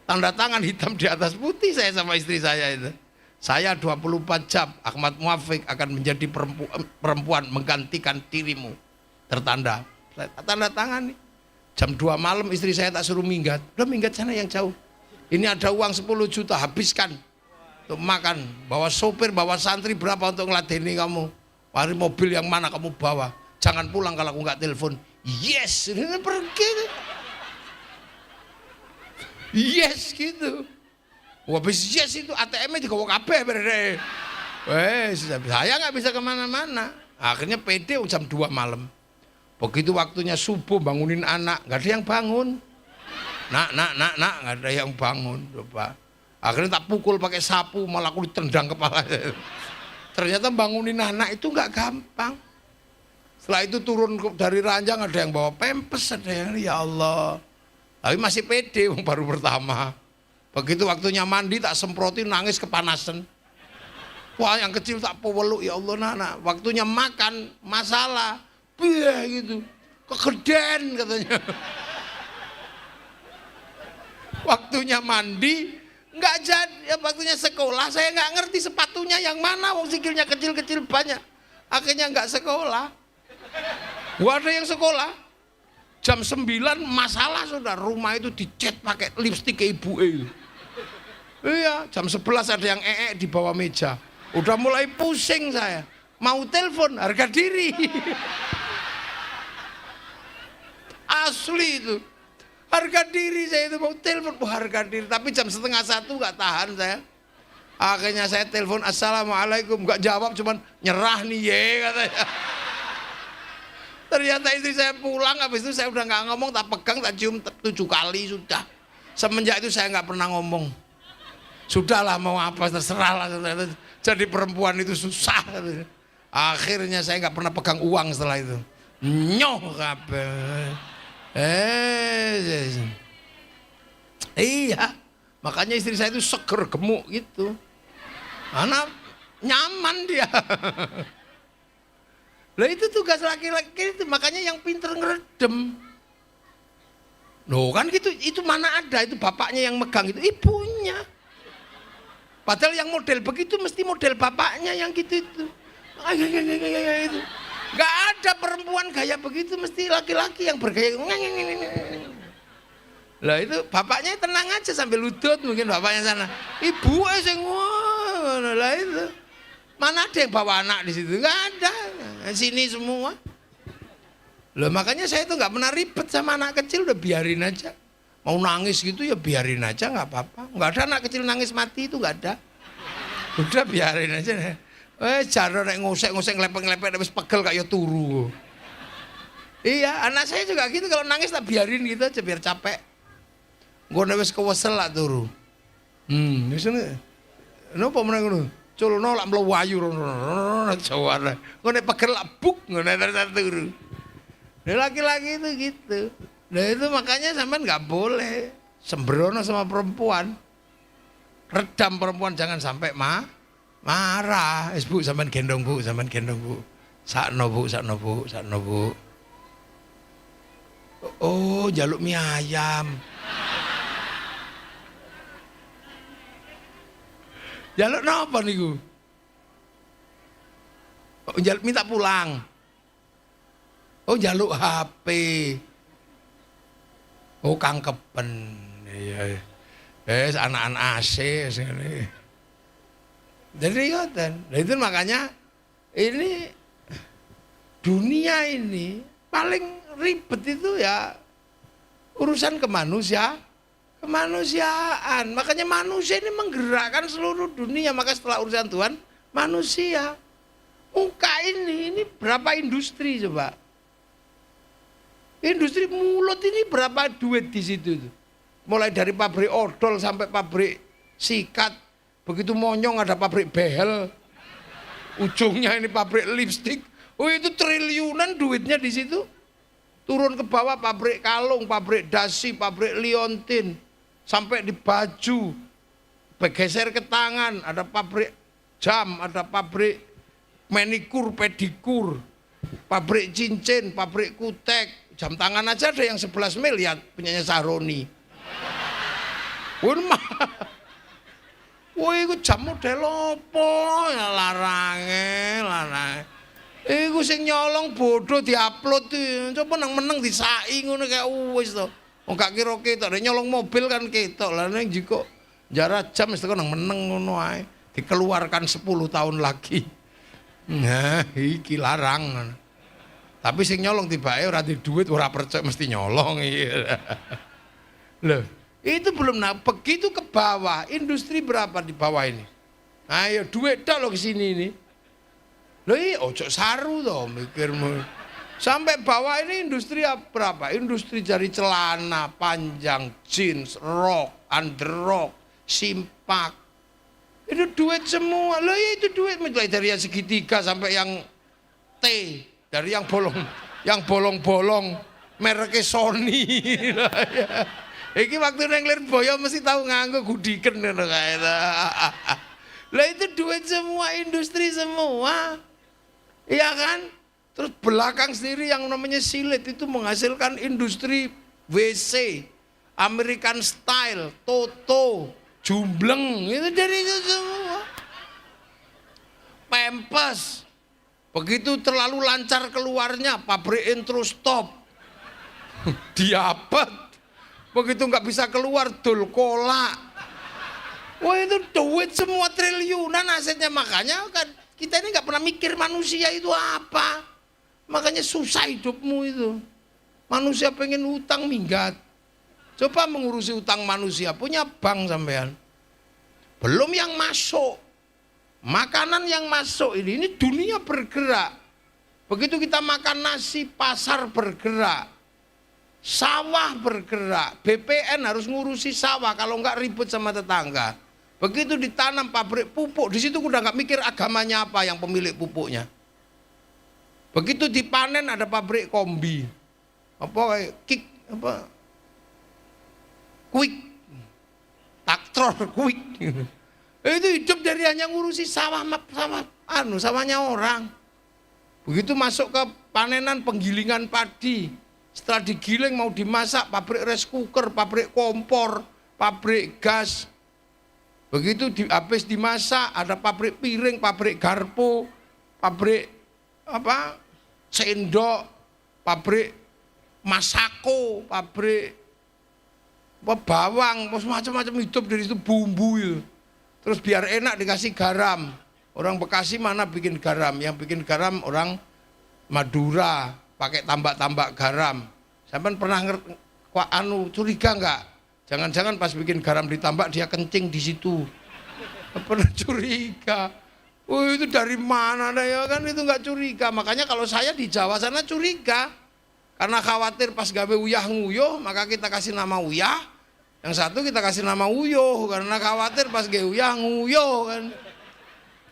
Tanda tangan hitam di atas putih saya sama istri saya itu. Saya 24 jam, Ahmad Muafiq akan menjadi perempuan menggantikan dirimu. Tertanda. Saya tanda tangan nih. Jam 2 malam istri saya tak suruh minggat. Udah minggat sana yang jauh. Ini ada uang 10 juta, habiskan untuk makan. Bawa sopir, bawa santri berapa untuk ngeladeni kamu. Mari mobil yang mana kamu bawa. Jangan pulang kalau aku nggak telepon. Yes, ini pergi. Yes gitu. Habis yes itu ATM-nya digawa kabeh berarti. Saya nggak bisa kemana-mana. Akhirnya pede jam 2 malam. Begitu waktunya subuh bangunin anak, nggak ada yang bangun. Nak, nggak ada yang bangun. Coba. Akhirnya tak pukul pakai sapu, malah aku ditendang kepala. Ternyata bangunin anak itu nggak gampang. Setelah itu turun dari ranjang, ada yang bawa pempes, ada yang ya Allah. Tapi masih pede, baru pertama. Begitu waktunya mandi tak semprotin, nangis kepanasan. Wah yang kecil tak poweluk, ya Allah nak. Waktunya makan, masalah. Biar gitu, kegeden katanya. Waktunya mandi, nggak jadi. Ya, waktunya sekolah, saya nggak ngerti sepatunya yang mana. Wong sikilnya kecil-kecil banyak. Akhirnya nggak sekolah. Gua ada yang sekolah. Jam 9 masalah sudah, rumah itu dicat pakai lipstik ke ibu Iya, jam 11 ada yang di bawah meja. Udah mulai pusing saya. Mau telepon harga diri. Asli itu. Harga diri saya itu mau telepon harga diri. Tapi jam 12:30 nggak tahan saya. Akhirnya saya telepon assalamualaikum, nggak jawab, cuman nyerah nih ye katanya. Ternyata istri saya pulang, habis itu saya udah nggak ngomong, tak pegang, tak cium 7 kali sudah. Semenjak itu saya nggak pernah ngomong. Sudahlah mau apa terserah lah. Jadi perempuan itu susah. Akhirnya saya nggak pernah pegang uang setelah itu. Nyoh kabeh. Iya, makanya istri saya itu seger gemuk gitu. Anak nyaman dia. Lah itu tugas laki-laki itu, makanya yang pinter ngeredem. Loh kan gitu, itu mana ada, itu bapaknya yang megang, itu ibunya. Padahal yang model begitu mesti model bapaknya yang gitu itu. Gak ada perempuan gaya begitu, mesti laki-laki yang bergaya. Lah itu bapaknya tenang aja sambil ludut mungkin bapaknya sana. Ibu aja ngono. Lah itu. Mana ada yang bawa anak di situ? Gak ada. Sini semua. Loh makanya saya itu nggak pernah ribet sama anak kecil, udah biarin aja. Mau nangis gitu ya biarin aja, nggak apa-apa. Nggak ada anak kecil nangis mati, itu nggak ada. Udah biarin aja. Jarang nek ngosek-ngosek ngelepek-ngelepek habis pegel kayak turu. Iya, anak saya juga gitu, kalau nangis tak biarin gitu aja biar capek. Gue wis kewesel lah turu. Wis napa meneh ngono? Culno lak mlewayu rono Jawa. Gue nek pegel lak buk ngono turu. Nah, laki-laki itu gitu. Nah itu makanya sampean nggak boleh sembrono sama perempuan. Redam perempuan, jangan sampai marah. Bu sampean gendong bu, sampean gendong bu. Sakno bu, sakno bu, sakno bu. Oh jaluk mie ayam. Jaluk napa niku? Oh, jaluk minta pulang. Oh jaluk HP. Oh kangkepen. Iya. Anak-anak AC sini. Jadi ngoten. Nah itu makanya ini dunia ini paling ribet itu ya urusan kemanusiaan. Makanya manusia ini menggerakkan seluruh dunia. Maka setelah urusan Tuhan, manusia. Muka ini berapa industri coba? Industri mulut ini berapa duit di situ? Mulai dari pabrik odol sampai pabrik sikat. Begitu monyong ada pabrik behel. Ujungnya ini pabrik lipstik. Oh itu triliunan duitnya di situ. Turun ke bawah pabrik kalung, pabrik dasi, pabrik liontin. Sampai di baju. Bergeser ke tangan, ada pabrik jam, ada pabrik manikur, pedikur. Pabrik cincin, pabrik kutek. Jam tangan aja ada yang 11 miliar punyanya Sahroni. Wah, itu jam model apa? Ya larange. Iku sing nyolong bodoh diupload tuh. Coba nang meneng disai ngono kayak wis to. Wong gak kira ketok, nyolong mobil kan ketok. Lah ning jiko jarak jam wis nang meneng ngono ae. Dikeluarkan 10 tahun lagi. Nah, iki larang. Tapi sing nyolong tibake ora di duit, ora percaya mesti nyolong iya. Loh, itu belum begitu ke bawah. Industri berapa di bawah ini? Ayo duit tok lo ke sini ini. Loh iya ojo saru toh mikirmu. Sampai bawah ini industri berapa? Industri dari celana panjang, jeans, rok, underrok, simpak. Itu duit semua. Loh iya itu duit mulai dari yang segitiga sampai yang T. dari yang bolong mereknya Sony. Iki waktu nang Lirboyo mesti tahu nganggo gudiken ngono kae. Lah itu duit semua, industri semua. Iya kan? Terus belakang sendiri yang namanya Silit itu menghasilkan industri WC, American Style, Toto, Jumbleng, itu dari itu semua. Pampers, begitu terlalu lancar keluarnya, pabrik intro stop, diapet, begitu nggak bisa keluar, dul kolak. Wah itu duit semua triliunan asetnya, makanya kan kita ini nggak pernah mikir manusia itu apa, makanya susah hidupmu itu. Manusia pengen utang minggat, coba mengurusi utang manusia, punya bank sampean, belum yang masuk. Makanan yang masuk ini dunia bergerak. Begitu kita makan nasi, pasar bergerak, sawah bergerak, BPN harus ngurusi sawah, kalau enggak ribut sama tetangga. Begitu ditanam pabrik pupuk, di situ udah nggak mikir agamanya apa yang pemilik pupuknya. Begitu dipanen ada pabrik kombi, apa kick, apa quick, traktor quick. Itu hidup dari hanya ngurusi sawahnya orang. Begitu masuk ke panenan penggilingan padi, setelah digiling mau dimasak, pabrik rice cooker, pabrik kompor, pabrik gas. Begitu habis dimasak ada pabrik piring, pabrik garpu, pabrik apa? Sendok, pabrik masako, pabrik bawang, macam-macam hidup dari itu bumbu itu. Terus biar enak dikasih garam. Orang Bekasi mana bikin garam? Yang bikin garam orang Madura, pakai tambak-tambak garam. Sampai pernah curiga enggak? Jangan-jangan pas bikin garam ditambak dia kencing di situ. Pernah curiga. Oh itu dari mana ya kan, itu enggak curiga. Makanya kalau saya di Jawa sana curiga. Karena khawatir pas gawe uyah nguyuh, maka kita kasih nama uyah. Yang satu kita kasih nama Uyuh karena khawatir pas uyah nguyuh kan.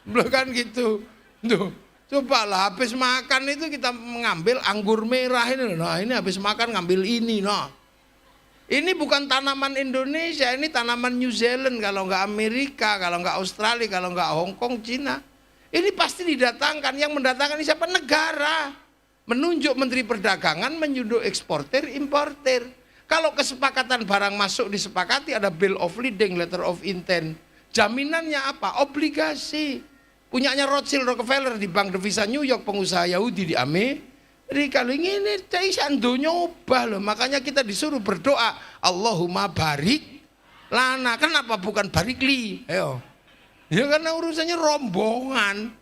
Belum kan gitu. Tuh, coba lah habis makan itu kita mengambil anggur merah ini. Nah, ini habis makan ngambil ini, nah. Ini bukan tanaman Indonesia, ini tanaman New Zealand, kalau enggak Amerika, kalau enggak Australia, kalau enggak Hong Kong, Cina. Ini pasti didatangkan, yang mendatangkan ini siapa? Negara. Menunjuk Menteri Perdagangan, menyuruh eksportir, importir. Kalau kesepakatan barang masuk disepakati, ada bill of lading, letter of intent. Jaminannya apa? Obligasi. Punyanya Rothschild Rockefeller di Bank Devisa New York, pengusaha Yahudi di Amerika. Ini caisan dunia ubah loh. Makanya kita disuruh berdoa, Allahumma barik lana. Kenapa bukan barik li? Ayo. Ya karena urusannya rombongan.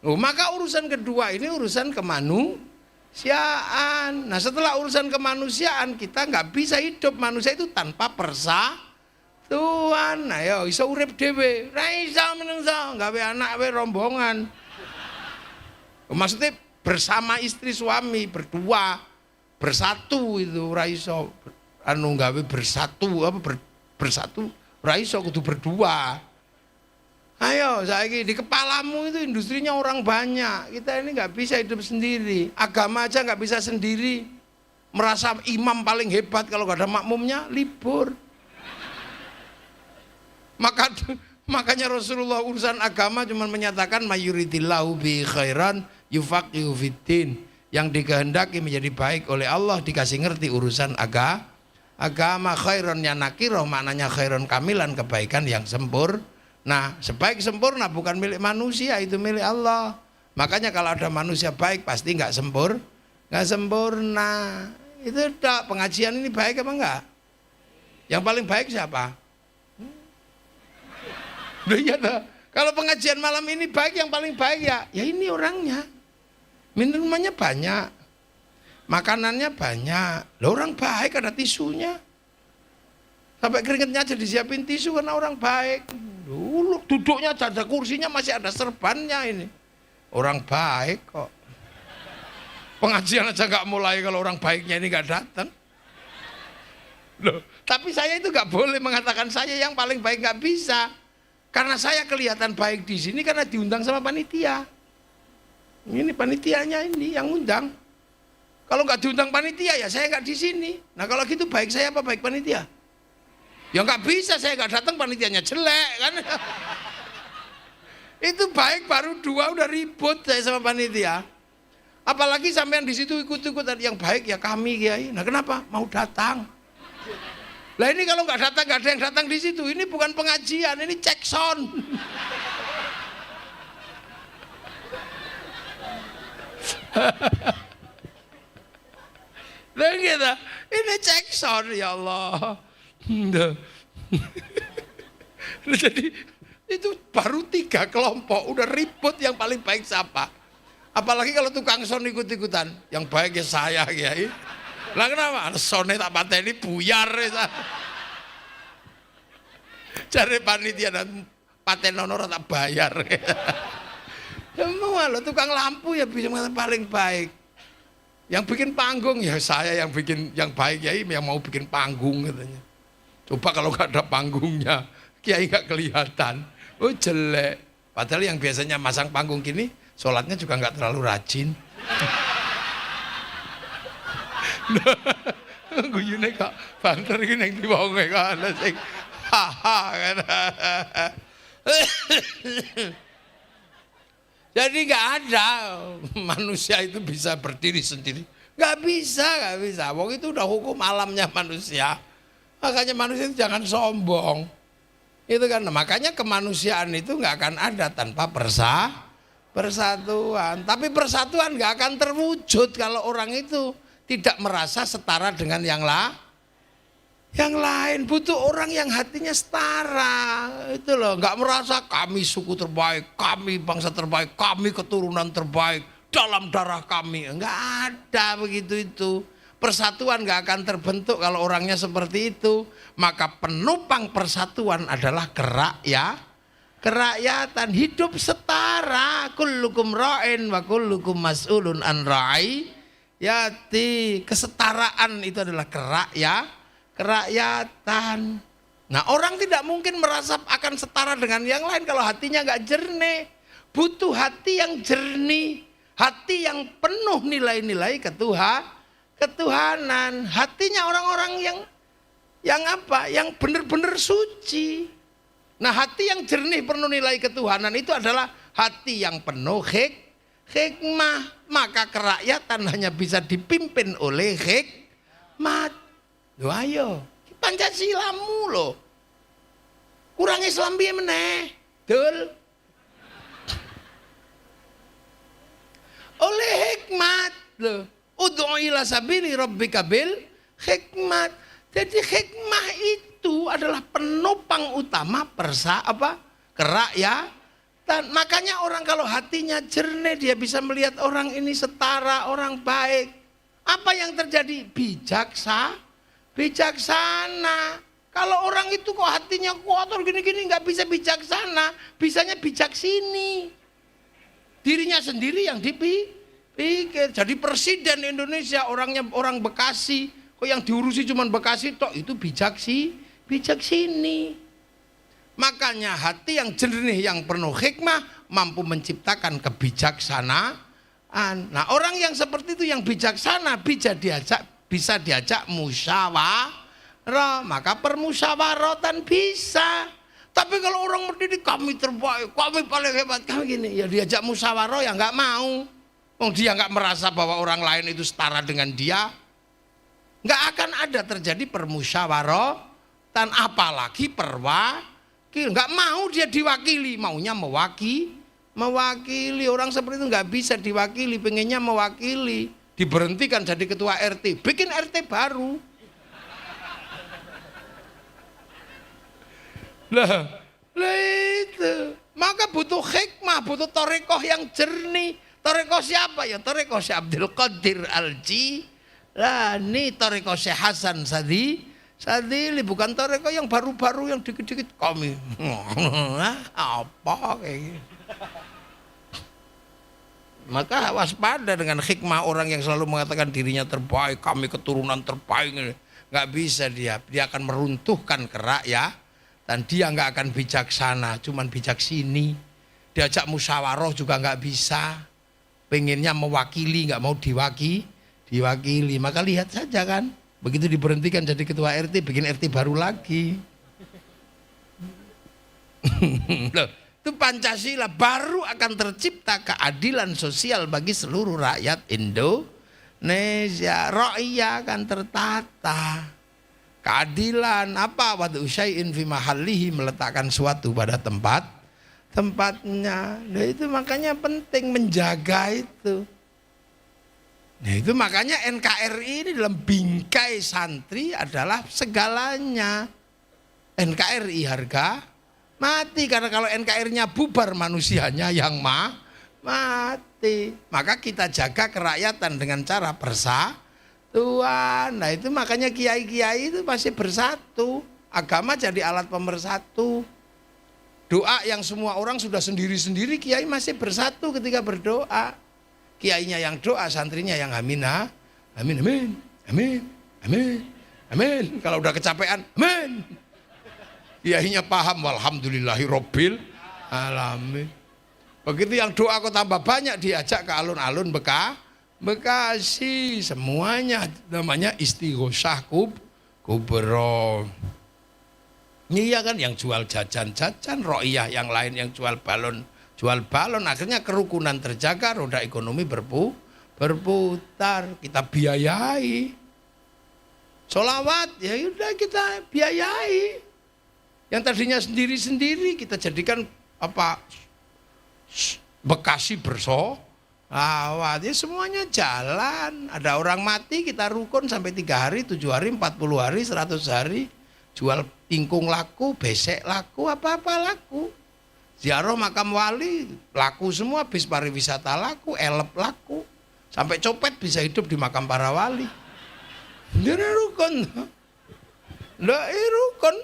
Oh, maka urusan kedua ini urusan kemanusiaan. Nah setelah urusan kemanusiaan kita nggak bisa hidup manusia itu tanpa persatuan. Nah yo iso urip dhewe, ra iso menungso gawe anak we rombongan. Maksudnya bersama istri suami berdua bersatu itu ra iso gawe bersatu apa bersatu ra iso kudu berdua. Ayo, saiki di kepalamu itu industrinya orang banyak. Kita ini nggak bisa hidup sendiri. Agama aja nggak bisa sendiri. Merasa imam paling hebat kalau nggak ada makmumnya, libur. Makanya Rasulullah urusan agama cuma menyatakan mayuridillahu bi khairan yufaqihu fiddin. Yang dikehendaki menjadi baik oleh Allah dikasih ngerti urusan agama. Khaironnya nakiroh maknanya khairon kamilan, kebaikan yang sempurna. Nah, sebaik sempurna bukan milik manusia, itu milik Allah. Makanya kalau ada manusia baik pasti nggak sempurna. Itu tak pengajian ini baik apa enggak? Yang paling baik siapa? Iya dah. Kalau pengajian malam ini baik, yang paling baik ya ini orangnya. Minumannya banyak, makanannya banyak. Lah orang baik ada tisunya. Sampai keringetnya aja disiapin tisu karena orang baik. Dulu duduknya ada kursinya masih ada serbannya ini. Orang baik kok. Pengajian aja nggak mulai kalau orang baiknya ini nggak datang. Loh, tapi saya itu nggak boleh mengatakan saya yang paling baik, nggak bisa. Karena saya kelihatan baik di sini karena diundang sama panitia. Ini panitianya ini yang undang. Kalau nggak diundang panitia ya saya nggak di sini. Nah kalau gitu baik saya apa baik panitia? Ya nggak bisa, saya nggak datang panitianya jelek kan. Itu baik baru 2 udah ribut saya sama panitia. Apalagi sampean di situ ikut-ikutan yang baik ya kami Kiai. Nah kenapa? Mau datang. Lah ini kalau nggak datang, nggak ada yang datang di situ. Ini bukan pengajian, ini cek sound. Lah gitu, ini cek sound ya Allah. Jadi itu baru 3 kelompok udah ribut yang paling baik siapa? Apalagi kalau tukang sound ikut-ikutan, yang baik ya saya Kiai. Lah kenapa? Soundnya tak pateni buyar ya. Cari panitia dan paten honor tak bayar. Semua lo tukang lampu ya bisa paling baik. Yang bikin panggung ya saya yang bikin yang baik Kiai, yang mau bikin panggung katanya. Coba kalau nggak ada panggungnya, Kiai nggak kelihatan. Oh jelek. Padahal yang biasanya masang panggung gini, sholatnya juga nggak terlalu rajin. Guyune kok banter iki ning wonge kok ana sing haha kan. Jadi nggak ada manusia itu bisa berdiri sendiri. Nggak bisa. Wong itu udah hukum alamnya manusia. Makanya manusia itu jangan sombong. Itu kan makanya kemanusiaan itu nggak akan ada tanpa persatuan. Tapi persatuan nggak akan terwujud kalau orang itu tidak merasa setara dengan yang lain. Butuh orang yang hatinya setara. Itu loh, nggak merasa kami suku terbaik, kami bangsa terbaik, kami keturunan terbaik dalam darah kami. Nggak ada begitu itu. Persatuan nggak akan terbentuk kalau orangnya seperti itu. Maka penopang persatuan adalah kerakyatan, hidup setara. Kullukum ra'in wa kullukum mas'ulun an ra'iyati. Kesetaraan itu adalah kerakyatan. Nah orang tidak mungkin merasa akan setara dengan yang lain kalau hatinya nggak jernih. Butuh hati yang jernih, hati yang penuh nilai-nilai ketuhanan. Hatinya orang-orang yang apa? Yang benar-benar suci. Nah hati yang jernih penuh nilai ketuhanan itu adalah hati yang penuh hikmah. Maka kerakyatan hanya bisa dipimpin oleh hikmat. Loh ayo, Pancasilamu loh. Kurang Islam piye meneh? Dul. Oleh hikmat loh. Ud'u ila sabili rabbika bil hikmat. Jadi hikmah itu adalah penopang utama kerakyatan. Makanya orang kalau hatinya jernih dia bisa melihat orang ini setara, orang baik. Apa yang terjadi? Bijaksana. Kalau orang itu kok hatinya kotor gini-gini nggak bisa bijaksana, bisanya bijaksini. Dirinya sendiri yang dipikir. Jadi presiden Indonesia orangnya orang Bekasi, kok yang diurusi cuma Bekasi tok, itu bijaksini. Makanya hati yang jernih yang penuh hikmah mampu menciptakan kebijaksanaan. Nah orang yang seperti itu yang bijaksana bisa diajak musyawarah, maka permusyawaratan bisa. Tapi kalau orang mendidik kami terbaik, kami paling hebat, kami gini, ya diajak musyawarah ya nggak mau. Dia nggak merasa bahwa orang lain itu setara dengan dia, nggak akan ada terjadi permusyawaratan, apalagi perwakil. Nggak mau dia diwakili, maunya mewakili. Orang seperti itu nggak bisa diwakili, pengennya mewakili. Diberhentikan jadi ketua RT, bikin RT baru. Lah itu. Maka butuh hikmah, butuh torekoh yang jernih. Torekoh siapa ya? Torekoh Syekh Abdul Qadir Al-Jilani, torekoh Syekh Hasan Sadili, bukan torekoh yang baru-baru yang dikit-dikit kami. Apa kayak gitu. Maka waspada dengan hikmah orang yang selalu mengatakan dirinya terbaik, kami keturunan terbaik. Nggak bisa dia akan meruntuhkan kerakyatan. Dan dia nggak akan bijaksana, cuman bijaksini. Diajak musyawarah juga nggak bisa. pengennya mewakili, nggak mau diwakili. Maka lihat saja kan, begitu diberhentikan jadi ketua RT, bikin RT baru lagi. Loh, itu Pancasila, baru akan tercipta keadilan sosial bagi seluruh rakyat Indonesia. Rakyat akan tertata. Keadilan apa? Wad'u syai'in fi mahallihi, meletakkan suatu pada tempatnya. Nah, itu makanya penting menjaga itu. Nah, itu makanya NKRI ini dalam bingkai santri adalah segalanya. NKRI harga mati, karena kalau NKRI-nya bubar manusianya yang mati. Maka kita jaga kerakyatan dengan cara persatuan. Nah, itu makanya kiai-kiai itu masih bersatu. Agama jadi alat pemersatu. Doa yang semua orang sudah sendiri-sendiri, kiai masih bersatu ketika berdoa. Kiainya yang doa, santrinya yang amin, amin, amin, amin, amin, amin. Kalau udah kecapean, amin. Kiainya paham, walhamdulillahirabbil alamin. Begitu yang doa kok tambah banyak, diajak ke alun-alun Bekasi, semuanya namanya istighosah kubro. Iya kan, yang jual jajan-jajan, ro'iyah yang lain yang jual balon, akhirnya kerukunan terjaga, roda ekonomi berputar, kita biayai. Sholawat, ya udah kita biayai. Yang tadinya sendiri-sendiri kita jadikan apa, Bekasi bersolawat, ya semuanya jalan. Ada orang mati kita rukun sampai 3 hari, 7 hari, 40 hari, 100 hari. Jual ingkung laku, besek laku, apa-apa laku. Ziarah makam wali laku semua, bis pariwisata laku, elep laku. Sampai copet bisa hidup di makam para wali. Ini rukun. Nggak rukun.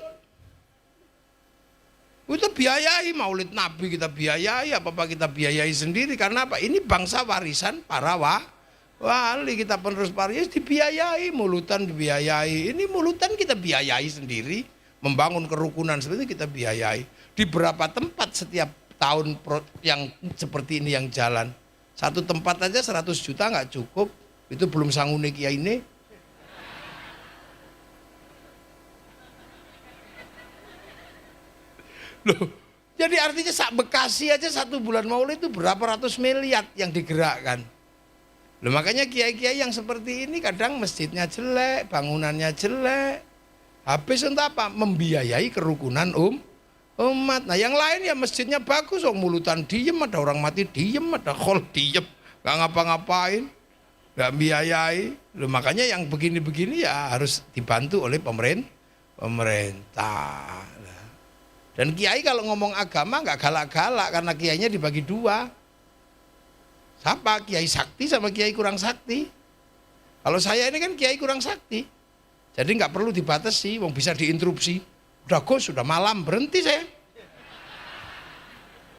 Kita biayai maulid Nabi, kita biayai, apa-apa kita biayai sendiri. Karena apa? Ini bangsa warisan para wali, kita penerus waris dibiayai, mulutan dibiayai. Ini mulutan kita biayai sendiri, membangun kerukunan seperti itu kita biayai. Di beberapa tempat setiap tahun yang seperti ini yang jalan. Satu tempat aja 100 juta nggak cukup, itu belum sangguni kiai ini. Loh, jadi artinya sak Bekasi aja 1 bulan maulid itu berapa ratus miliar yang digerakkan. Loh, makanya kiai-kiai yang seperti ini kadang masjidnya jelek, bangunannya jelek. Habis untuk apa? Membiayai kerukunan umat. Nah, yang lain ya masjidnya bagus, mulutan diem, ada orang mati diem, ada khol diem, nggak ngapa-ngapain, nggak biayai. Loh, makanya yang begini-begini ya harus dibantu oleh pemerintah. Dan kiai kalau ngomong agama nggak galak-galak, karena kiainya dibagi 2. Siapa? Kiai sakti sama kiai kurang sakti. Kalau saya ini kan kiai kurang sakti, jadi nggak perlu dibatasi, bisa diinterupsi. Udah Gus, sudah malam, berhenti saya.